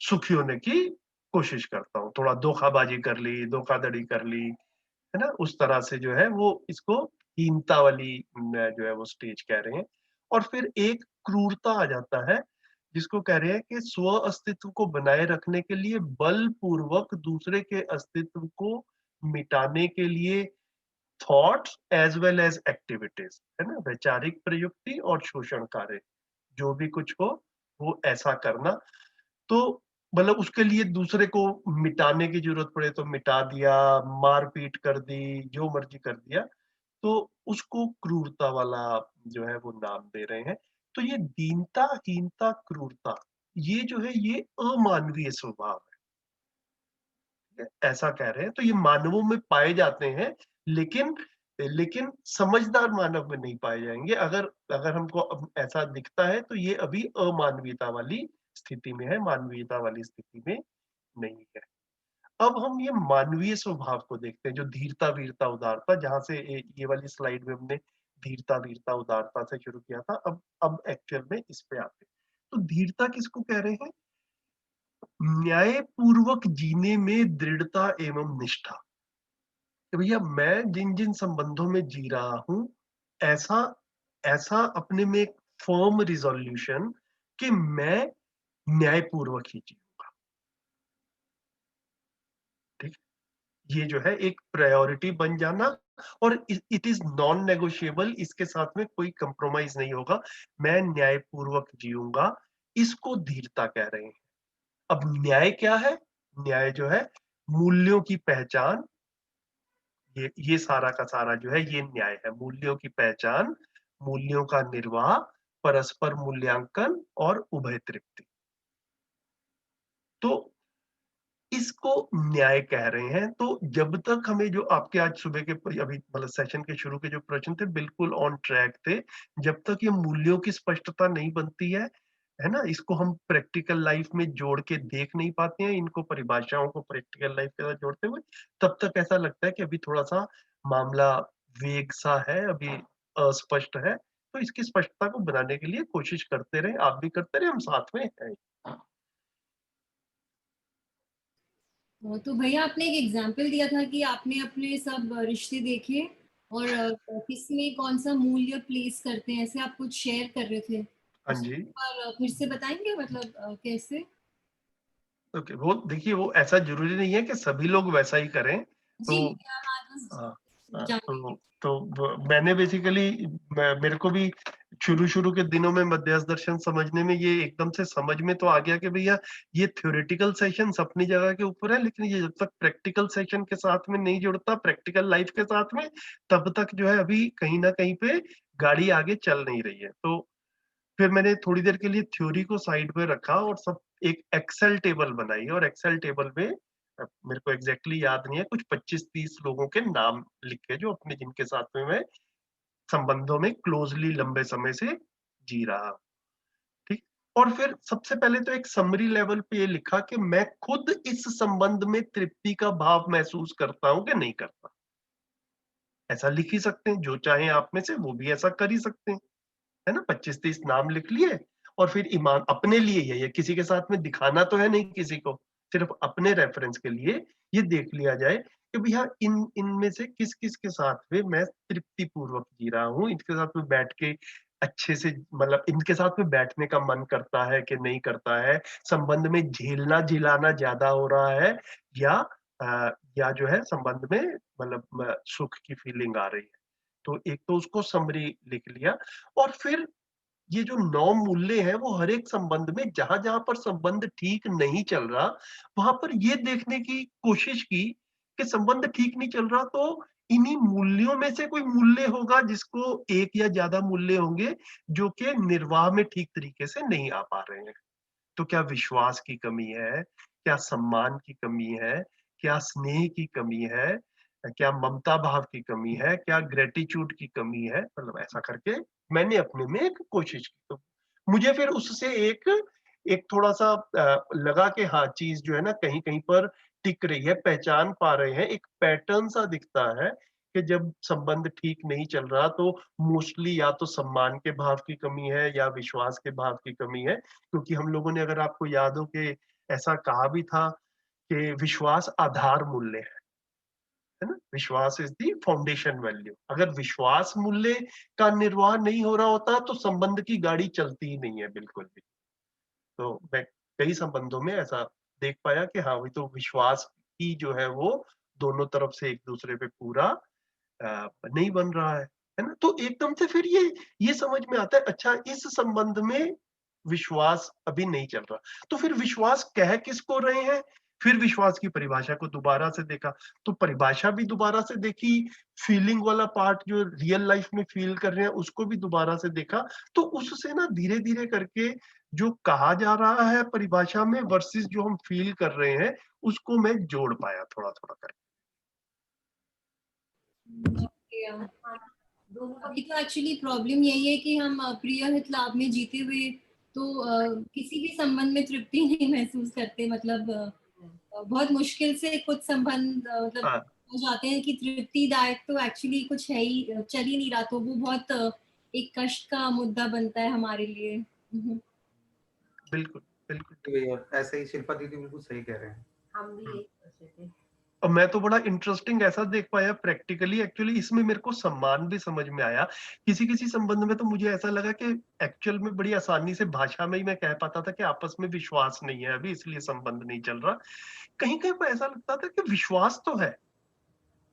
सुखी होने की कोशिश करता हूँ। थोड़ा धोखाबाजी कर ली, धोखाधड़ी कर ली, है ना? उस तरह से जो है वो इसको हीनता वाली जो है वो स्टेज कह रहे हैं। और फिर एक क्रूरता आ जाता है, जिसको कह रहे हैं कि स्व अस्तित्व को बनाए रखने के लिए बलपूर्वक दूसरे के अस्तित्व को मिटाने के लिए thoughts as well as activities, है ना? वैचारिक प्रयुक्ति और शोषण कार्य, जो भी कुछ हो वो ऐसा करना। तो मतलब उसके लिए दूसरे को मिटाने की जरूरत पड़े तो मिटा दिया, मारपीट कर दी, जो मर्जी कर दिया, तो उसको क्रूरता वाला जो है वो नाम दे रहे हैं। तो ये दीनता, हीनता, क्रूरता, ये जो है ये अमानवीय स्वभाव है, ऐसा कह रहे हैं। तो ये मानवों में पाए जाते हैं, लेकिन लेकिन समझदार मानव में नहीं पाए जाएंगे। अगर अगर हमको ऐसा दिखता है तो ये अभी अमानवीयता वाली स्थिति में है, मानवीयता वाली स्थिति में नहीं है। अब हम ये मानवीय स्वभाव को देखते हैं, जो धीरता, वीरता, उदारता, जहां से ये वाली स्लाइड में हमने धीरता, वीरता, उदारता से शुरू किया था। अब एक्चुअल में इस पे आते हैं। तो धीरता किसको कह रहे हैं? न्यायपूर्वक जीने में दृढ़ता एवं निष्ठा। कि भैया मैं जिन जिन संबंधों में जी रहा हूं, ऐसा ऐसा अपने में एक फर्म रिजोल्यूशन कि मैं न्यायपूर्वक ही जीऊंगा। ठीक, ये जो है एक प्रायोरिटी बन जाना, और इट इज नॉन नेगोशिएबल, इसके साथ में कोई कंप्रोमाइज नहीं होगा। मैं न्यायपूर्वक जीऊंगा, इसको धीरता कह रहे हैं। अब न्याय क्या है? न्याय जो है मूल्यों की पहचान, ये सारा का सारा जो है ये न्याय है। मूल्यों की पहचान, मूल्यों का निर्वाह, परस्पर मूल्यांकन और उभय तृप्ति। तो इसको न्याय कह रहे हैं। तो जब तक हमें जो आपके आज सुबह के अभी मतलब सेशन के शुरू के जो प्रश्न थे बिल्कुल ऑन ट्रैक थे। जब तक ये मूल्यों की स्पष्टता नहीं बनती है ना, इसको हम प्रैक्टिकल लाइफ में जोड़ के देख नहीं पाते हैं, इनको परिभाषाओं को प्रैक्टिकल लाइफ के साथ जोड़ते हुए, तब तक ऐसा लगता है कि अभी थोड़ा सा मामला वेग सा है, अभी अस्पष्ट है। तो इसकी स्पष्टता को बनाने के लिए कोशिश करते रहे, आप भी करते रहे, हम साथ में हैं। तो भैया आपने एक एग्जाम्पल दिया था कि आपने अपने सब रिश्ते देखे और किस में कौन सा मूल्य प्लेस करते हैं, ऐसे आप कुछ शेयर कर रहे थे। हाँ जी। और फिर से बताएंगे मतलब कैसे? ओके, वो देखिए, वो ऐसा जरूरी नहीं है कि सभी लोग वैसा ही करें। तो जी भैया, हाँ, just हाँ, हाँ, जानने मैंने बेसिकली, मेरे को भी शुरू के दिनों में मध्यस्थ दर्शन समझने में ये एकदम से समझ में तो आ गया कि भैया ये थ्योरेटिकल सेशंस अपनी जगह के ऊपर है, लेकिन ये जब तक प्रैक्टिकल सेशन के साथ में नहीं जुड़ता, प्रैक्टिकल लाइफ के साथ में, तब तक जो है अभी कहीं ना कहीं पे गाड़ी आगे चल नहीं रही है। तो फिर मैंने थोड़ी देर के लिए थ्योरी को साइड में रखा और सब एक एक्सेल टेबल बनाई, और एक्सेल टेबल में मेरे को एग्जैक्टली याद नहीं है, कुछ 25-30 लोगों के नाम लिखे जो अपने जिनके साथ में मैं संबंधों में क्लोजली लंबे समय से जी रहा हूं। ठीक, और फिर सबसे पहले तो एक समरी लेवल पे ये लिखा कि मैं खुद इस संबंध में तृप्ति का भाव महसूस करता हूं कि नहीं करता। ऐसा लिख ही सकते हैं, जो चाहे आप में से वो भी ऐसा कर ही सकते हैं, है ना। 25-30 नाम लिख लिए, और फिर ईमान अपने लिए ये किसी के साथ में दिखाना तो है नहीं किसी को, सिर्फ अपने रेफरेंस के लिए ये देख लिया जाए कि भैया इन इनमें से किस किस के साथ में मैं तृप्ति पूर्वक जी रहा हूँ, इनके साथ में बैठ के अच्छे से, मतलब इनके साथ में बैठने का मन करता है कि नहीं करता है, संबंध में झेलना जिलाना ज्यादा हो रहा है, या या जो है संबंध में मतलब सुख की फीलिंग आ रही है। तो एक तो उसको समरी लिख लिया, और फिर ये जो 9 मूल्य हैं वो हर एक संबंध में जहां-जहां पर संबंध ठीक नहीं चल रहा, वहां पर ये देखने की कोशिश की कि संबंध ठीक नहीं चल रहा, तो इन्हीं मूल्यों में से कोई मूल्य होगा जिसको एक या ज्यादा मूल्य होंगे जो कि निर्वाह में ठीक तरीके से नहीं आ पा रहे हैं। तो क्या विश्वास की कमी है? क्या सम्मान की कमी है? क्या स्नेह की कमी है? क्या ममता भाव की कमी है? क्या ग्रैटिट्यूड की कमी है? मतलब ऐसा करके मैंने अपने में एक कोशिश की। तो मुझे फिर उससे एक एक थोड़ा-सा लगा कि हाँ, चीज़ जो है ना कहीं-कहीं पर टिक रही है, पहचान पा रहे हैं, एक पैटर्न सा दिखता है कि जब संबंध ठीक नहीं चल रहा तो मोस्टली या तो सम्मान के भाव की कमी है या विश्वास के भाव की कमी है। क्योंकि हम लोगों ने, अगर आपको याद हो, कि ऐसा कहा भी था कि विश्वास आधार मूल्य है ना? विश्वास इज द फाउंडेशन वैल्यू। अगर विश्वास मूल्य का निर्वाह नहीं हो रहा होता तो संबंध की गाड़ी चलती ही नहीं है बिल्कुल भी। तो मैं कई संबंधों में ऐसा देख पाया कि हाँ, वही तो विश्वास ही जो है वो दोनों तरफ से एक दूसरे पे पूरा नहीं बन रहा है ना? तो एकदम से फिर ये समझ में आता है, अच्छा इस संबंध में विश्वास अभी नहीं चल रहा, तो फिर विश्वास कह किसको रहे हैं? फिर विश्वास की परिभाषा को दोबारा से देखा, तो परिभाषा भी दोबारा से देखी, फीलिंग वाला पार्ट जो रियल लाइफ में फील कर रहे हैं उसको भी दोबारा से देखा। तो उससे ना धीरे-धीरे करके जो कहा जा रहा है परिभाषा में वर्सेस जो हम फील कर रहे हैं, उसको मैं जोड़ पाया थोड़ा-थोड़ा करके। ओके, अभी तो एक्चुअली प्रॉब्लम यही है कि हम प्रिय हित लाभ में जीते हुए तो किसी भी संबंध में तृप्ति नहीं महसूस करते। मतलब बहुत मुश्किल से कुछ संबंध मतलब हाँ, हो जाते हैं कि तृप्तिदायक तो एक्चुअली कुछ है ही, चल ही नहीं रहा, तो वो बहुत एक कष्ट का मुद्दा बनता है हमारे लिए। बिल्कुल, बिल्कुल। भैया ऐसे ही शिल्पा दीदी बिल्कुल सही कह रहे हैं। हम भी यही सोचे थे। और मैं तो बड़ा इंटरेस्टिंग ऐसा देख पाया प्रैक्टिकली, एक्चुअली इसमें मेरे को सम्मान भी समझ में आया। किसी किसी संबंध में तो मुझे ऐसा लगा कि एक्चुअल में बड़ी आसानी से भाषा में ही मैं कह पाता था कि आपस में विश्वास नहीं है अभी, इसलिए संबंध नहीं चल रहा। कहीं कहीं पर ऐसा लगता था कि विश्वास तो है,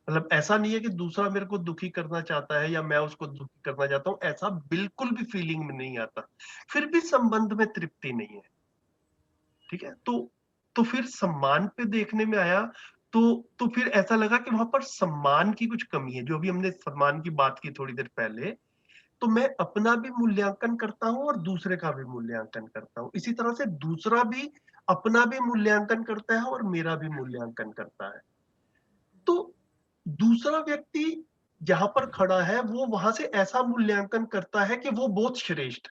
मतलब ऐसा नहीं है कि दूसरा मेरे को दुखी करना चाहता है या मैं उसको दुखी करना चाहता हूँ, ऐसा बिल्कुल भी फीलिंग में नहीं आता। फिर भी संबंध में तृप्ति नहीं है। ठीक है, तो फिर सम्मान पे देखने में आया, तो फिर ऐसा लगा कि वहां पर सम्मान की कुछ कमी है। जो अभी हमने सम्मान की बात की थोड़ी देर पहले, तो मैं अपना भी मूल्यांकन करता हूं और दूसरे का भी मूल्यांकन करता हूं, इसी तरह से दूसरा भी अपना भी मूल्यांकन करता है और मेरा भी मूल्यांकन करता है। तो दूसरा व्यक्ति जहां पर खड़ा है वो वहां से ऐसा मूल्यांकन करता है कि वो बहुत श्रेष्ठ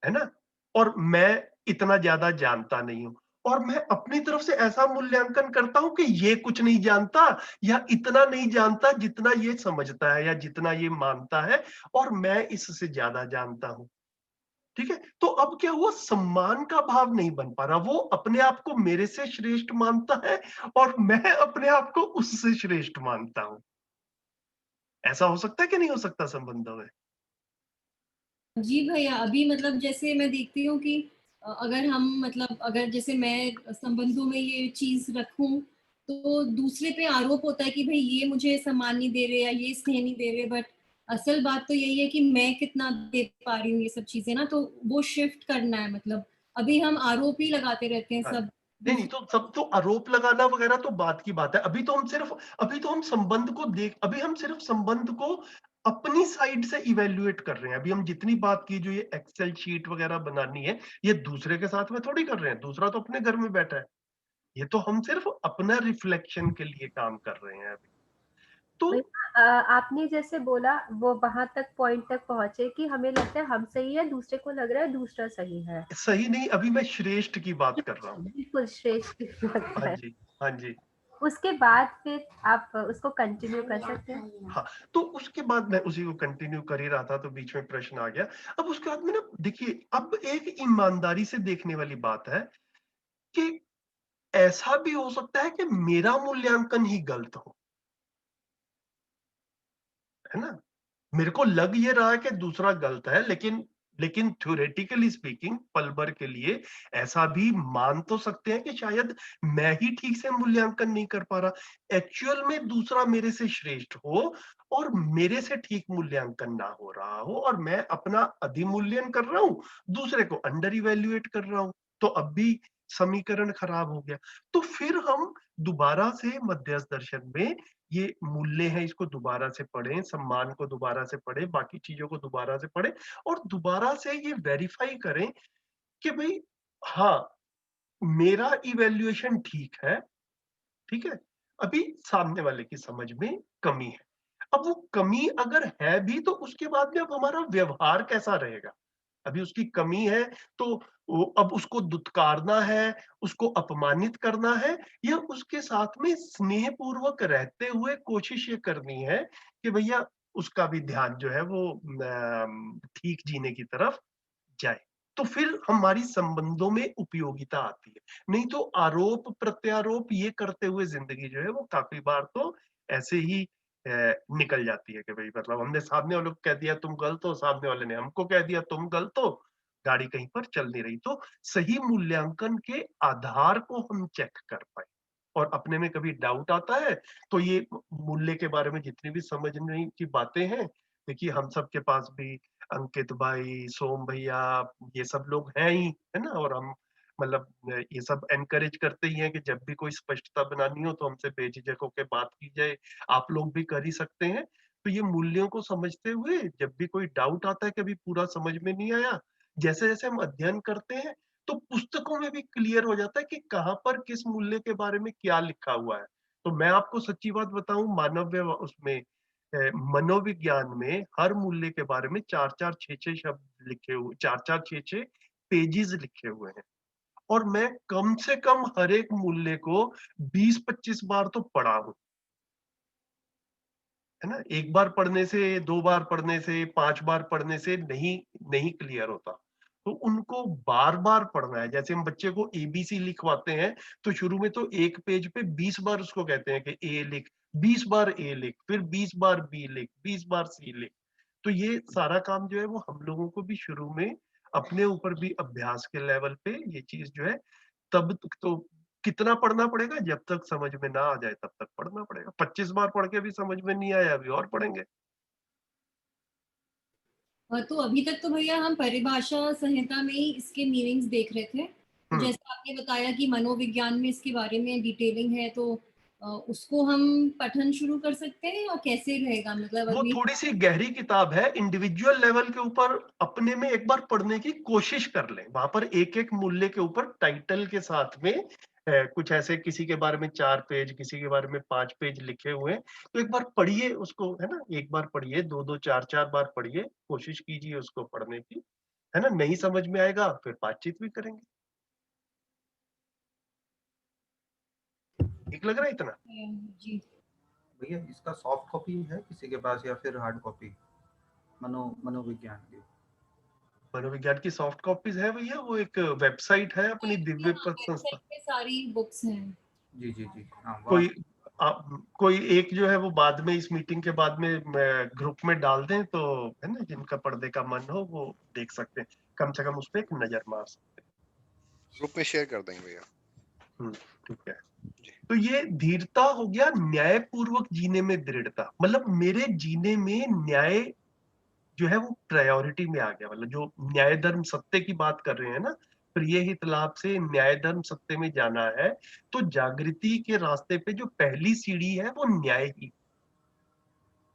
है ना? और मैं इतना ज्यादा जानता नहीं हूं, और मैं अपनी तरफ से ऐसा मूल्यांकन करता हूं कि ये कुछ नहीं जानता या इतना नहीं जानता जितना ये समझता है या जितना ये मानता है, और मैं इससे ज्यादा जानता हूं। ठीक है, तो अब क्या हुआ, सम्मान का भाव नहीं बन पा रहा। वो अपने आप को मेरे से श्रेष्ठ मानता है और मैं अपने आप को उससे श्रेष्ठ मानता हूं। ऐसा हो सकता है कि नहीं हो सकता संबंधों में? जी भैया, अभी मतलब जैसे मैं देखती हूँ कि अगर हम मतलब अगर जैसे मैं संबंधों में ये चीज रखूं, तो दूसरे पे आरोप होता है कि भाई ये मुझे सम्मान नहीं दे रहे या ये स्नेह नहीं दे रहे, बट असल बात तो यही है कि मैं कितना दे पा रही हूँ ये सब चीजें ना, तो वो शिफ्ट करना है। मतलब अभी हम आरोप ही लगाते रहते हैं हाँ, सब नहीं नहीं, तो सब तो आरोप लगाना वगैरह तो बात की बात है। अभी तो हम संबंध को देख, अभी हम सिर्फ संबंध को अपनी साइड से इवेल्युएट कर रहे हैं। अभी हम जितनी बात की, जो ये एक्सेल शीट वगैरह बनानी है, ये दूसरे के साथ में थोड़ी कर रहे हैं। दूसरा तो अपने घर में बैठा है, ये तो हम सिर्फ अपना रिफ्लेक्शन के लिए काम कर रहे हैं अभी। तो आपने जैसे बोला वो वहां तक पॉइंट तक पहुंचे कि हमें लगता है हम सही है, दूसरे को लग रहा है दूसरा सही है। सही नहीं, अभी मैं श्रेष्ठ की बात कर रहा हूँ। बिल्कुल श्रेष्ठ लगता हाँ है। जी, हाँ जी। उसके बाद फिर आप उसको कंटिन्यू कर सकते हैं। हाँ, तो उसके बाद मैं उसी को कंटिन्यू कर ही रहा था, तो बीच में प्रश्न आ गया। अब उसके बाद में ना देखिए, अब एक ईमानदारी से देखने वाली बात है कि ऐसा भी हो सकता है कि मेरा मूल्यांकन ही गलत हो, है ना? मेरे को लग ये रहा है कि दूसरा गलत है, लेकिन थ्योरेटिकली स्पीकिंग, पल भर के लिए ऐसा भी मान तो सकते हैं कि शायद मैं ही ठीक से मूल्यांकन नहीं कर पा रहा। एक्चुअल में दूसरा मेरे से श्रेष्ठ हो और मेरे से ठीक मूल्यांकन ना हो रहा हो, और मैं अपना अधिमूल्यन कर रहा हूं, दूसरे को अंडर इवेल्युएट कर रहा हूं। तो अब भी समीकरण खराब हो गया। तो फिर हम दोबारा से मध्यस्थ दर्शन में ये मूल्य है, इसको दोबारा से पढ़ें, सम्मान को दोबारा से पढ़ें, बाकी चीजों को दोबारा से पढ़ें, और दोबारा से ये वेरीफाई करें कि भाई हाँ, मेरा इवैल्यूएशन ठीक है, ठीक है, अभी सामने वाले की समझ में कमी है। अब वो कमी अगर है भी, तो उसके बाद में अब हमारा व्यवहार कैसा रहेगा? अभी उसकी कमी है, तो अब उसको दुत्कारना है, उसको अपमानित करना है, या उसके साथ में स्नेह पूर्वक रहते हुए कोशिश ये करनी है कि भैया उसका भी ध्यान जो है वो ठीक जीने की तरफ जाए। तो फिर हमारी संबंधों में उपयोगिता आती है। नहीं तो आरोप प्रत्यारोप ये करते हुए जिंदगी जो है वो काफी बार तो ऐसे ही निकल जाती है कि भाई मतलब हमने सामने वाले को कह दिया तुम गलत हो, सामने वाले ने हमको कह दिया तुम गलत हो, गाड़ी कहीं पर चल नहीं रही। तो सही मूल्यांकन के आधार को हम चेक कर पाए, और अपने में कभी डाउट आता है तो ये मूल्य के बारे में जितनी भी समझने की बातें हैं, देखिए हम सबके पास भी अंकित भाई, सोम भैया, ये सब लोग हैं ही, है ना? और हम मतलब ये सब एनकरेज करते ही हैं कि जब भी कोई स्पष्टता बनानी हो तो हमसे बेझिझक होकर बात की जाए। आप लोग भी कर ही सकते हैं। तो ये मूल्यों को समझते हुए जब भी कोई डाउट आता है, कभी पूरा समझ में नहीं आया, जैसे-जैसे हम अध्ययन करते हैं, तो पुस्तकों में भी क्लियर हो जाता है कि कहाँ पर किस मूल्य के बारे में क्या लिखा हुआ है। तो मैं आपको सच्ची बात बताऊँ, उसमें मनोविज्ञान में हर मूल्य के बारे में 4-4 6-6 शब्द लिखे हुए, 4-4 6-6 पेजेस लिखे हुए हैं, और मैं कम से कम हर एक मूल्य को 20-25 बार तो पढ़ा हूँ, है ना? एक बार पढ़ने से, 2 बार पढ़ने से, 5 बार पढ़ने से नहीं नहीं क्लियर होता। तो उनको बार बार पढ़ना है। जैसे हम बच्चे को ABC लिखवाते हैं तो शुरू में तो एक पेज पे 20 बार उसको कहते हैं कि A लिख, 20 बार A लिख, फिर 20 बार B लिख, 20 बार C लिख। तो ये सारा काम जो है वो हम लोगों को भी शुरू में अपने ऊपर भी अभ्यास के लेवल पे ये चीज जो है, तब तक तो कितना पढ़ना पड़ेगा, जब तक समझ में ना आ जाए तब तक पढ़ना पड़ेगा। 25 बार पढ़ के भी समझ में नहीं आया, अभी और पढ़ेंगे। तो अभी तक तो भैया हम परिभाषा संहिता में ही इसके मीनिंग्स देख रहे थे। तो जैसे आपने बताया कि मनोविज्ञान में इसके बारे में डिटेलिंग है, तो उसको हम पठन शुरू कर सकते हैं और कैसे रहेगा, मतलब वो अभी थोड़ी सी गहरी किताब है, इंडिविजुअल लेवल के ऊपर अपने में एक बार पढ़ने की कोशिश कर लें। वहां पर एक एक मूल्य के ऊपर टाइटल के साथ में कुछ ऐसे, किसी के बारे में 4 पेज, किसी के बारे में 5 पेज लिखे हुए हैं। तो एक बार पढ़िए उसको, है ना, एक बार पढ़िए, 2-2 4-4 बार पढ़िए, कोशिश कीजिए उसको पढ़ने की, है ना। नहीं समझ में आएगा फिर बातचीत भी करेंगे। ठीक लग रहा है इतना? जी। भैया इसका सॉफ्ट कॉपी है किसी के पास या फिर हार्ड कॉपी मनोविज्ञान की? मनोविज्ञान की सॉफ्ट कॉपीज है भैया, वो एक वेबसाइट है अपनी दिव्य पथ संस्था। वेबसाइट पे सारी बुक्स हैं। जी जी जी हाँ कोई कोई एक जो है वो बाद में, इस मीटिंग के बाद में ग्रुप में डाल दें तो, है ना, जिनका पढ़ने का मन हो वो देख सकते हैं, कम से कम उस पर एक नजर मार सकते हैं। ग्रुप में शेयर कर देंगे भैया। ठीक है। तो ये धीरता हो गया, न्यायपूर्वक जीने में दृढ़ता, मतलब मेरे जीने में न्याय जो है वो प्रायोरिटी में आ गया। मतलब जो न्याय धर्म सत्य की बात कर रहे हैं ना, प्रिय हित लाभ से न्याय धर्म सत्य में जाना है, तो जागृति के रास्ते पे जो पहली सीढ़ी है वो न्याय ही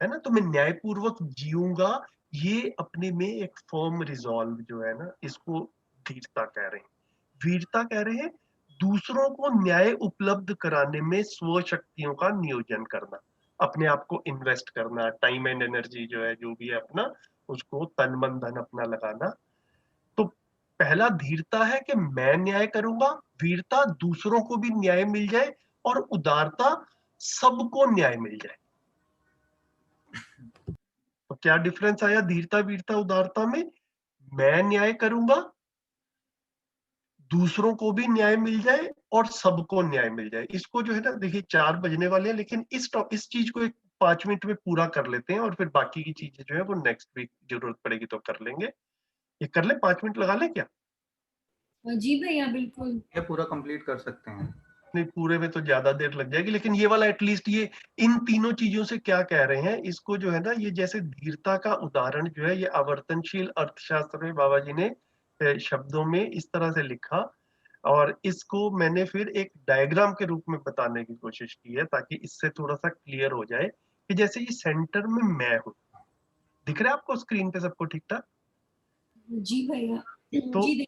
है ना। तो मैं न्यायपूर्वक जीऊंगा, ये अपने में एक फर्म रिजॉल्व जो है ना, इसको धीरता कह रहे हैं। वीरता कह रहे हैं दूसरों को न्याय उपलब्ध कराने में स्व शक्तियों का नियोजन करना, अपने आप को इन्वेस्ट करना, टाइम एंड एनर्जी जो है, जो भी है अपना, उसको तन मन धन अपना लगाना। तो पहला धीरता है कि मैं न्याय करूंगा, वीरता दूसरों को भी न्याय मिल जाए, और उदारता सबको न्याय मिल जाए। तो क्या डिफरेंस आया धीरता, वीरता, उदारता में? मैं न्याय करूंगा, दूसरों को भी न्याय मिल जाए और सबको न्याय मिल जाए। इसको जो है ना, देखिए 4 बजने वाले हैं, लेकिन इस चीज को एक 5 मिनट में पूरा कर लेते हैं, और फिर बाकी की चीजें जो है वो नेक्स्ट वीक जरूरत पड़ेगी तो कर लेंगे। ये कर ले, 5 मिनट लगा ले क्या? जी भैया बिल्कुल। ये पूरा कंप्लीट कर सकते हैं। नहीं, पूरे में तो ज्यादा देर लग जाएगी, लेकिन ये वाला एटलीस्ट, ये इन तीनों चीजों से क्या कह रहे हैं, इसको जो है ना, ये जैसे धीरता का उदाहरण जो है, ये आवर्तनशील अर्थशास्त्र में बाबा जी ने शब्दों में इस तरह से लिखा, और इसको मैंने फिर एक डायग्राम के रूप में बताने की कोशिश की है, ताकि इससे थोड़ा सा क्लियर हो जाए कि जैसे ये सेंटर में मैं हूँ। दिख रहा है आपको स्क्रीन पे सबको ठीक ठाक? जी भैया। तो जी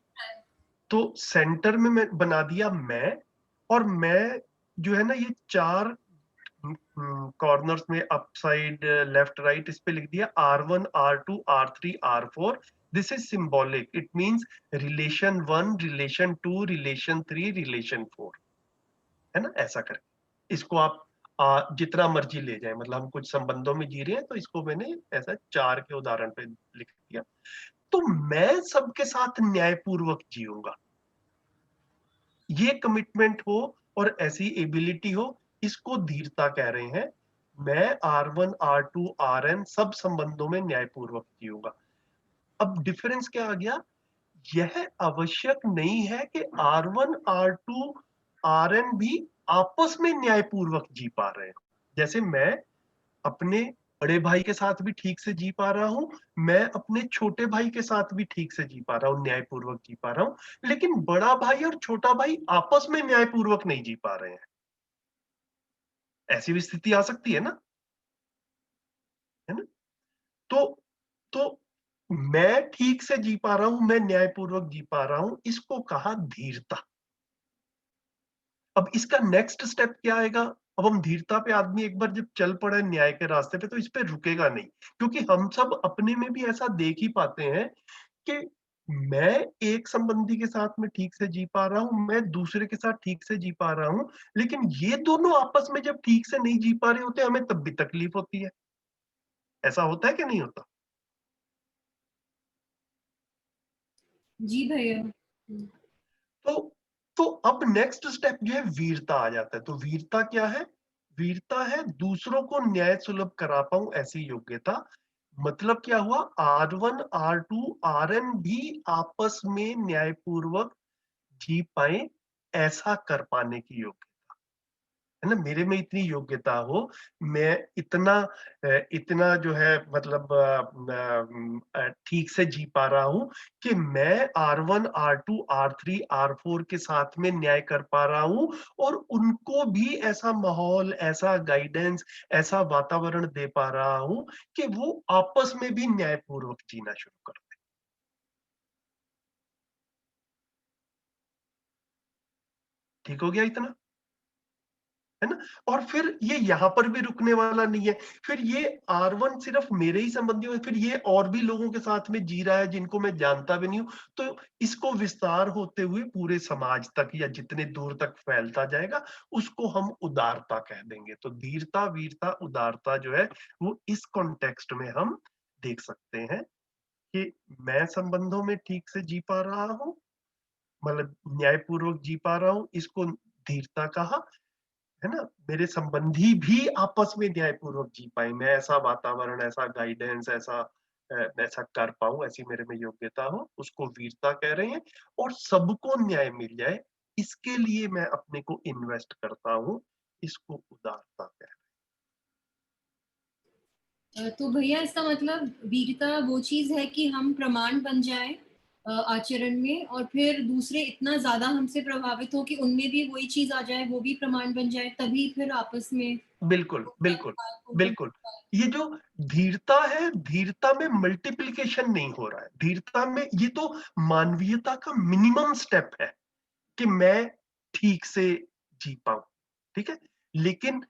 तो सेंटर में मैं बना दिया मैं, और मैं जो है ना, ये 4 कॉर्नर्स में, अप साइड, लेफ्ट, राइट, इस पे लिख दिया R1 R2 R3 R4। This is symbolic, it means relation 1, relation 2, relation 3, relation 4, है ना, ऐसा करके इसको आप जितना मर्जी ले जाए। मतलब हम कुछ संबंधों में जी रहे हैं, तो इसको मैंने ऐसा 4 के उदाहरण पे लिख दिया। तो मैं सबके साथ न्यायपूर्वक जीऊंगा, ये कमिटमेंट हो और ऐसी एबिलिटी हो, इसको धीरता कह रहे हैं। मैं R1 R2 RN सब संबंधों में न्यायपूर्वक जीऊंगा। अब डिफरेंस क्या आ गया? यह आवश्यक नहीं है कि R1 R2 RN भी आपस में न्यायपूर्वक जी पा रहे हैं। जैसे मैं अपने बड़े भाई के साथ भी ठीक से जी पा रहा हूं, मैं अपने छोटे भाई के साथ भी ठीक से जी पा रहा हूं, न्यायपूर्वक जी पा रहा हूं, लेकिन बड़ा भाई और छोटा भाई आपस में न्यायपूर्वक नहीं जी पा रहे हैं। ऐसी भी स्थिति आ सकती है ना, है ना। तो तो मैं ठीक से जी पा रहा हूं, मैं न्यायपूर्वक जी पा रहा हूं, इसको कहा धीरता। अब इसका नेक्स्ट स्टेप क्या आएगा? अब हम धीरता पे, आदमी एक बार जब चल पड़े न्याय के रास्ते पे, तो इस पे रुकेगा नहीं, क्योंकि हम सब अपने में भी ऐसा देख ही पाते हैं कि मैं एक संबंधी के साथ में ठीक से जी पा रहा हूं, मैं दूसरे के साथ ठीक से जी पा रहा हूं, लेकिन ये दोनों आपस में जब ठीक से नहीं जी पा रहे होते, हमें तब भी तकलीफ होती है। ऐसा होता है कि नहीं होता? जी भैया। तो अब नेक्स्ट स्टेप जो है वीरता आ जाता है। तो वीरता क्या है? वीरता है दूसरों को न्याय सुलभ करा पाऊं ऐसी योग्यता। मतलब क्या हुआ? R1 R2 RN भी आपस में न्यायपूर्वक जी पाए ऐसा कर पाने की योग्यता, है ना? मेरे में इतनी योग्यता हो, मैं इतना जो है मतलब ठीक से जी पा रहा हूं कि मैं R1 R2 R3 R4 के साथ में न्याय कर पा रहा हूं और उनको भी ऐसा माहौल, ऐसा गाइडेंस, ऐसा वातावरण दे पा रहा हूं कि वो आपस में भी न्यायपूर्वक जीना शुरू कर दें। ठीक हो गया इतना, है ना? और फिर ये यहाँ पर भी रुकने वाला नहीं है। फिर ये R1 सिर्फ मेरे ही संबंधी हो, फिर ये और भी लोगों के साथ में जी रहा है जिनको मैं जानता भी नहीं हूं, तो इसको विस्तार होते हुए पूरे समाज तक या जितने दूर तक फैलता जाएगा उसको हम उदारता कह देंगे। तो धीरता, वीरता, उदारता जो है वो इस कॉन्टेक्स्ट में हम देख सकते हैं कि मैं संबंधों में ठीक से जी पा रहा हूँ, मतलब न्यायपूर्वक जी पा रहा हूँ, इसको धीरता कहा, है ना? मेरे संबंधी भी आपस में न्यायपूर्वक जी पाए, मैं ऐसा वातावरण, ऐसा गाइडेंस, ऐसा कर पाऊं, ऐसी मेरे में योग्यता हो, उसको वीरता कह रहे हैं। और सबको न्याय मिल जाए इसके लिए मैं अपने को इन्वेस्ट करता हूं, इसको उदारता कह रहे तो भैया इसका मतलब वीरता वो चीज है कि हम प्रमाण बन जाए आचरण में, और फिर दूसरे इतना ज्यादा हमसे प्रभावित हो कि उनमें भी वही चीज आ जाए, वो भी प्रमाण बन जाए, तभी फिर आपस में हैं। बिल्कुल बिल्कुल को बिल्कुल। ये जो धीरता है, धीरता में मल्टीप्लिकेशन नहीं हो रहा है, धीरता में ये तो मानवीयता का मिनिमम स्टेप है कि मैं ठीक से जी पाऊं, ठीक है? लेकिन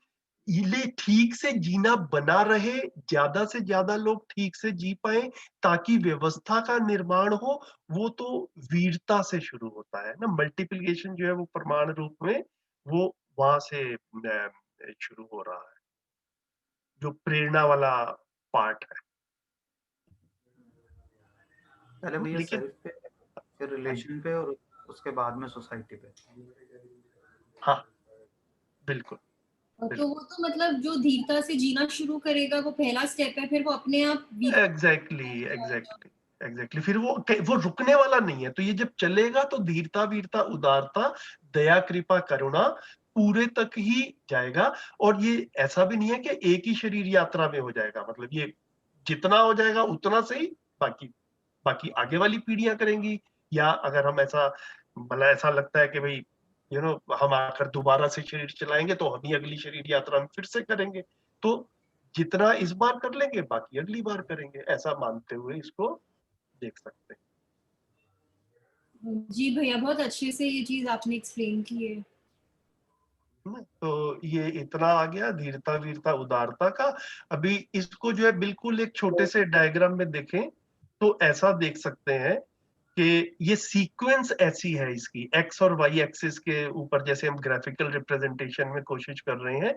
ये ठीक से जीना बना रहे, ज्यादा से ज्यादा लोग ठीक से जी पाए ताकि व्यवस्था का निर्माण हो, वो तो वीरता से शुरू होता है ना। मल्टीप्लिकेशन जो है वो प्रमाण रूप में वो वहां से शुरू हो रहा है, जो प्रेरणा वाला पार्ट है। पहले भैया लेकिन सेल्फ पे, फिर रिलेशन पे, और उसके बाद में सोसाइटी पे। हाँ बिल्कुल तो बिल्कुल, वो तो मतलब जो धीरता से जीना शुरू करेगा वो पहला स्टेप है, फिर वो अपने आप एग्जैक्टली एग्जैक्टली एग्जैक्टली। फिर वो रुकने वाला नहीं है। तो ये जब चलेगा तो धीरता, वीरता, उदारता, दया, कृपा, करुणा पूरे तक ही जाएगा। और ये ऐसा भी नहीं है कि एक ही शरीर यात्रा में हो जाएगा, मतलब ये जितना हो जाएगा उतना सही, बाकी बाकी आगे वाली पीढ़ियां करेंगी। या अगर हम ऐसा, मतलब ऐसा लगता है कि भाई हम आकर दोबारा से शरीर चलाएंगे तो हम ही अगली शरीर यात्रा में फिर से करेंगे। तो जितना इस बार कर लेंगे बाकी अगली बार करेंगे, ऐसा मानते हुए इसको देख सकते जी भैया बहुत अच्छे से ये चीज आपने एक्सप्लेन की है। हैं ना। तो ये इतना आ गया धीरता, वीरता, उदारता का। अभी इसको जो है बिल्कुल एक छोटे से डायग्राम में देखें तो ऐसा देख सकते हैं कि ये सीक्वेंस ऐसी है इसकी, एक्स और वाई एक्सिस के ऊपर जैसे हम ग्राफिकल रिप्रेजेंटेशन में कोशिश कर रहे हैं।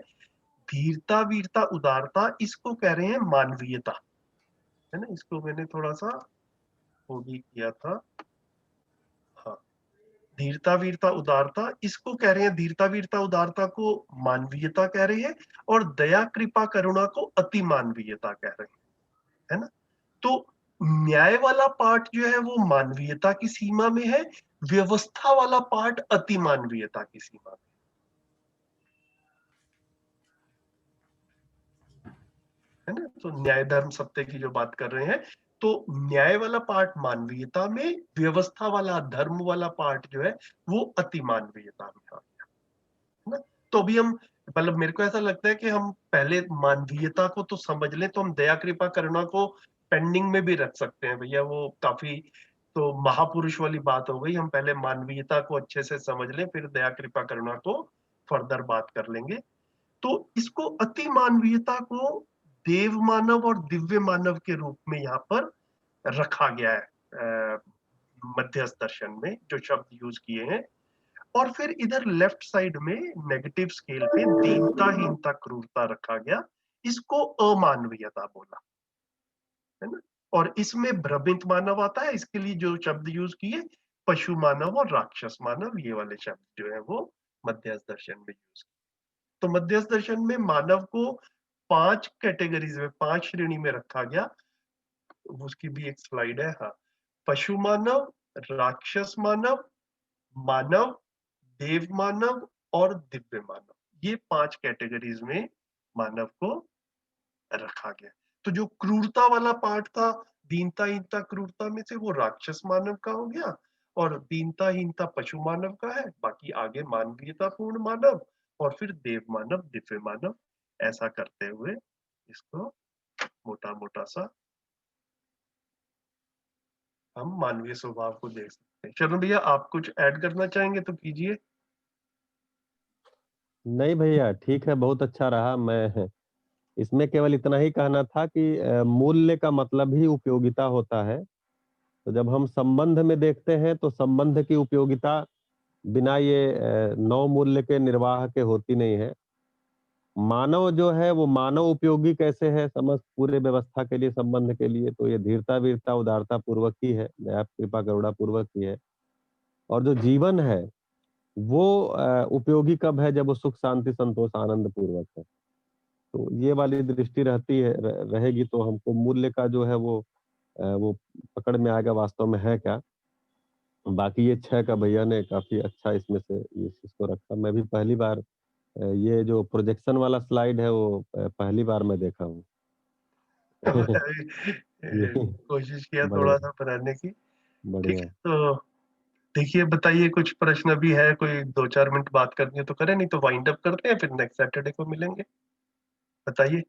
धीरता, वीरता, उदारता, इसको कह रहे हैं मानवीयता, है ना। इसको मैंने थोड़ा सा वो भी किया था। हाँ, धीरता, वीरता, उदारता, इसको कह रहे हैं, धीरता, वीरता, उदारता को मानवीयता कह रहे हैं। और दया, कृपा, करुणा को अति मानवीयता कह रहे हैं, है ना। तो न्याय वाला पार्ट जो है वो मानवीयता की सीमा में है, व्यवस्था वाला पार्ट अति मानवीयता की सीमा में, है ना। तो न्याय, धर्म, सत्य की जो बात कर रहे हैं, तो न्याय वाला पार्ट मानवीयता में, व्यवस्था वाला, धर्म वाला पार्ट जो है वो अति मानवीयता में आ गया, है ना। तो अभी हम, मतलब मेरे को ऐसा लगता है कि हम पहले मानवीयता को तो समझ लें, तो हम दया, कृपा, करुणा को पेंडिंग में भी रख सकते हैं भैया, वो काफी तो महापुरुष वाली बात हो गई। हम पहले मानवीयता को अच्छे से समझ लें, फिर दया, कृपा, करुणा को फर्दर बात कर लेंगे। तो इसको अति मानवीयता को देव मानव और दिव्य मानव के रूप में यहाँ पर रखा गया है मध्यस्थ दर्शन में जो शब्द यूज किए हैं। और फिर इधर लेफ्ट साइड में नेगेटिव स्केल पे दीनता, हीनता, क्रूरता रखा गया, इसको अमानवीयता बोला, है ना। और इसमें भ्रमित मानव आता है। इसके लिए जो शब्द यूज किए पशु मानव और राक्षस मानव, ये वाले शब्द जो है वो मध्यस्थ दर्शन में यूज किए। तो मध्यस्थ दर्शन में मानव को 5 कैटेगरीज में, 5 श्रेणी में रखा गया। उसकी भी एक स्लाइड है। हाँ, पशु मानव, राक्षस मानव, मानव, देव मानव और दिव्य मानव, ये 5 कैटेगरीज में मानव को रखा गया। तो जो क्रूरता वाला पार्ट था, दीनता हीनता क्रूरता में से, वो राक्षस मानव का हो गया, और दीनता हीनता पशु मानव का है। बाकी आगे मानवीयता पूर्ण मानव और फिर देव मानव, दिव्य मानव, ऐसा करते हुए इसको मोटा मोटा सा हम मानवीय स्वभाव को देख सकते हैं। चलो भैया, आप कुछ ऐड करना चाहेंगे तो कीजिए। नहीं भैया, ठीक है, बहुत अच्छा रहा। मैं इसमें केवल इतना ही कहना था कि मूल्य का मतलब ही उपयोगिता होता है। तो जब हम संबंध में देखते हैं तो संबंध की उपयोगिता बिना ये 9 मूल्य के निर्वाह के होती नहीं है। मानव जो है वो मानव उपयोगी कैसे है समस्त पूरे व्यवस्था के लिए, संबंध के लिए, तो ये धीरता वीरता उदारता पूर्वक ही है, दया कृपा करुणा पूर्वक ही है। और जो जीवन है वो उपयोगी कब है, जब वो सुख शांति संतोष आनंद पूर्वक है। तो ये वाली दृष्टि रहती है रहेगी तो हमको मूल्य का जो है वो पकड़ में आएगा वास्तव में है क्या। बाकी ये 6 का भैया ने काफी अच्छा इसमें से ये चीज को रखा। मैं भी पहली बार ये जो प्रोजेक्शन वाला स्लाइड है वो पहली बार मैं देखा हूँ। कोशिश किया बढ़िया थोड़ा सा बनाने की। ठीक बढ़िया। है, तो देखिए, बताइए, कुछ प्रश्न भी है, कोई 2-4 मिनट बात करनी है तो करें, नहीं तो वाइंड अप करते हैं, फिर नेक्स्ट सैटरडे को मिलेंगे। बताइए।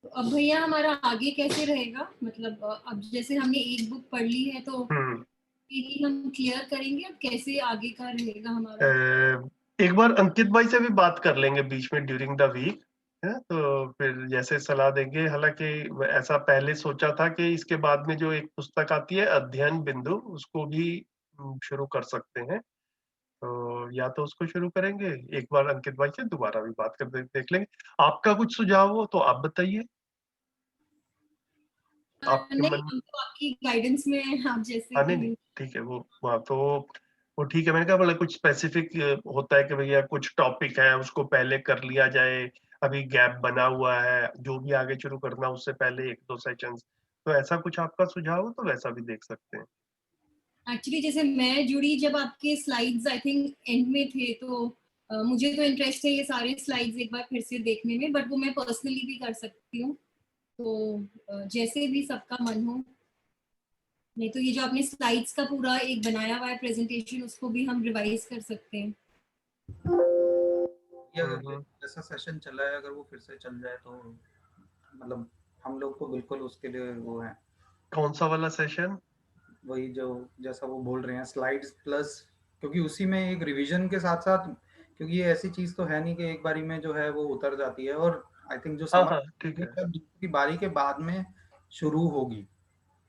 अब भैया हमारा आगे कैसे रहेगा, मतलब अब जैसे हमने एक बुक पढ़ ली है तो यही हम क्लियर करेंगे, अब कैसे आगे का रहेगा हमारा? एक बार अंकित भाई से भी बात कर लेंगे बीच में ड्यूरिंग द वीक, है, तो फिर जैसे सलाह देंगे। हालांकि ऐसा पहले सोचा था कि इसके बाद में जो एक पुस्तक आती है अध्ययन बिंदु, उसको भी शुरू कर सकते हैं। तो या तो उसको शुरू करेंगे, एक बार अंकित भाई से दोबारा भी बात कर देख लेंगे। आपका कुछ सुझाव हो तो आप बताइए। आपके नहीं, मन हम तो आपकी गाइडेंस में हैं, आप जैसे नहीं नहीं, ठीक है, वो ठीक है। मैंने कहा मतलब कुछ स्पेसिफिक होता है कि भैया कुछ टॉपिक है उसको पहले कर लिया जाए, अभी गैप बना हुआ है, जो भी आगे शुरू करना उससे पहले 1-2 सेशंस, तो ऐसा कुछ आपका सुझाव हो तो वैसा भी देख सकते हैं। एक्चुअली जैसे मैं जुड़ी जब आपके स्लाइड्स आई थिंक एंड में थे, तो मुझे तो इंटरेस्ट है ये सारे स्लाइड्स एक बार फिर से देखने में, बट वो मैं पर्सनली भी कर सकती हूँ, तो जैसे भी सबका मन हो। नहीं तो ये जो आपने स्लाइड्स का पूरा एक बनाया हुआ है प्रेजेंटेशन, उसको भी हम रिवाइज कर सकते हैं। जैसा सेशन चला है अगर वो फिर से चल जाए तो मतलब हम लोग को बिल्कुल उसके लिए वो है। कौन सा वाला सेशन? वही जो जैसा वो बोल रहे हैं स्लाइड्स प्लस, क्योंकि उसी में एक रिवीजन के साथ साथ, क्योंकि ये ऐसी चीज तो है नहीं कि एक बारी में जो है वो उतर जाती है, और आई थिंक जो हाँ, ठीक है। की बारी के बाद में शुरू होगी।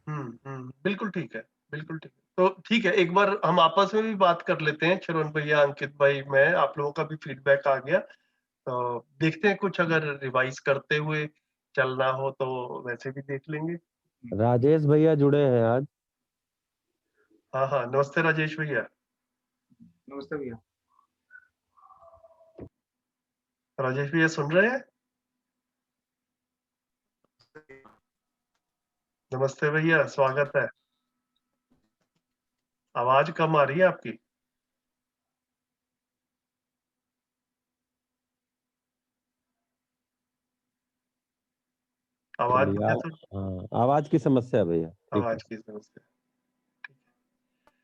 बिल्कुल ठीक है, बिल्कुल ठीक है। तो ठीक है, एक बार हम आपस में भी बात कर लेते हैं, श्रवण भैया, अंकित भाई, मैं, आप लोगों का भी फीडबैक आ गया, तो देखते हैं कुछ अगर रिवाइज करते हुए चलना हो तो वैसे भी देख लेंगे। राजेश भैया जुड़े हैं आज। हाँ, नमस्ते राजेश भैया। नमस्ते भैया। राजेश भैया सुन रहे हैं? नमस्ते भैया, स्वागत है। आवाज कम आ रही है आपकी। आवाज चलिए, भैया तो हाँ, आवाज की समस्या है भैया, ठीक है। आवाज की समस्या, ठीक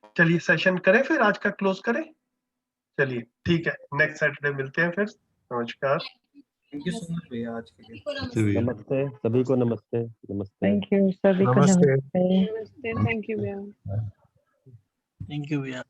है। चलिए सेशन करें, फिर आज का क्लोज करें। चलिए ठीक है, नेक्स्ट सैटरडे मिलते हैं फिर। नमस्कार। थैंक यू सो मच भैया आज के लिए। नमस्ते सभी को, नमस्ते नमस्ते। थैंक यू सभी को, नमस्ते। नमस्ते। थैंक यू भैया। थैंक यू भैया।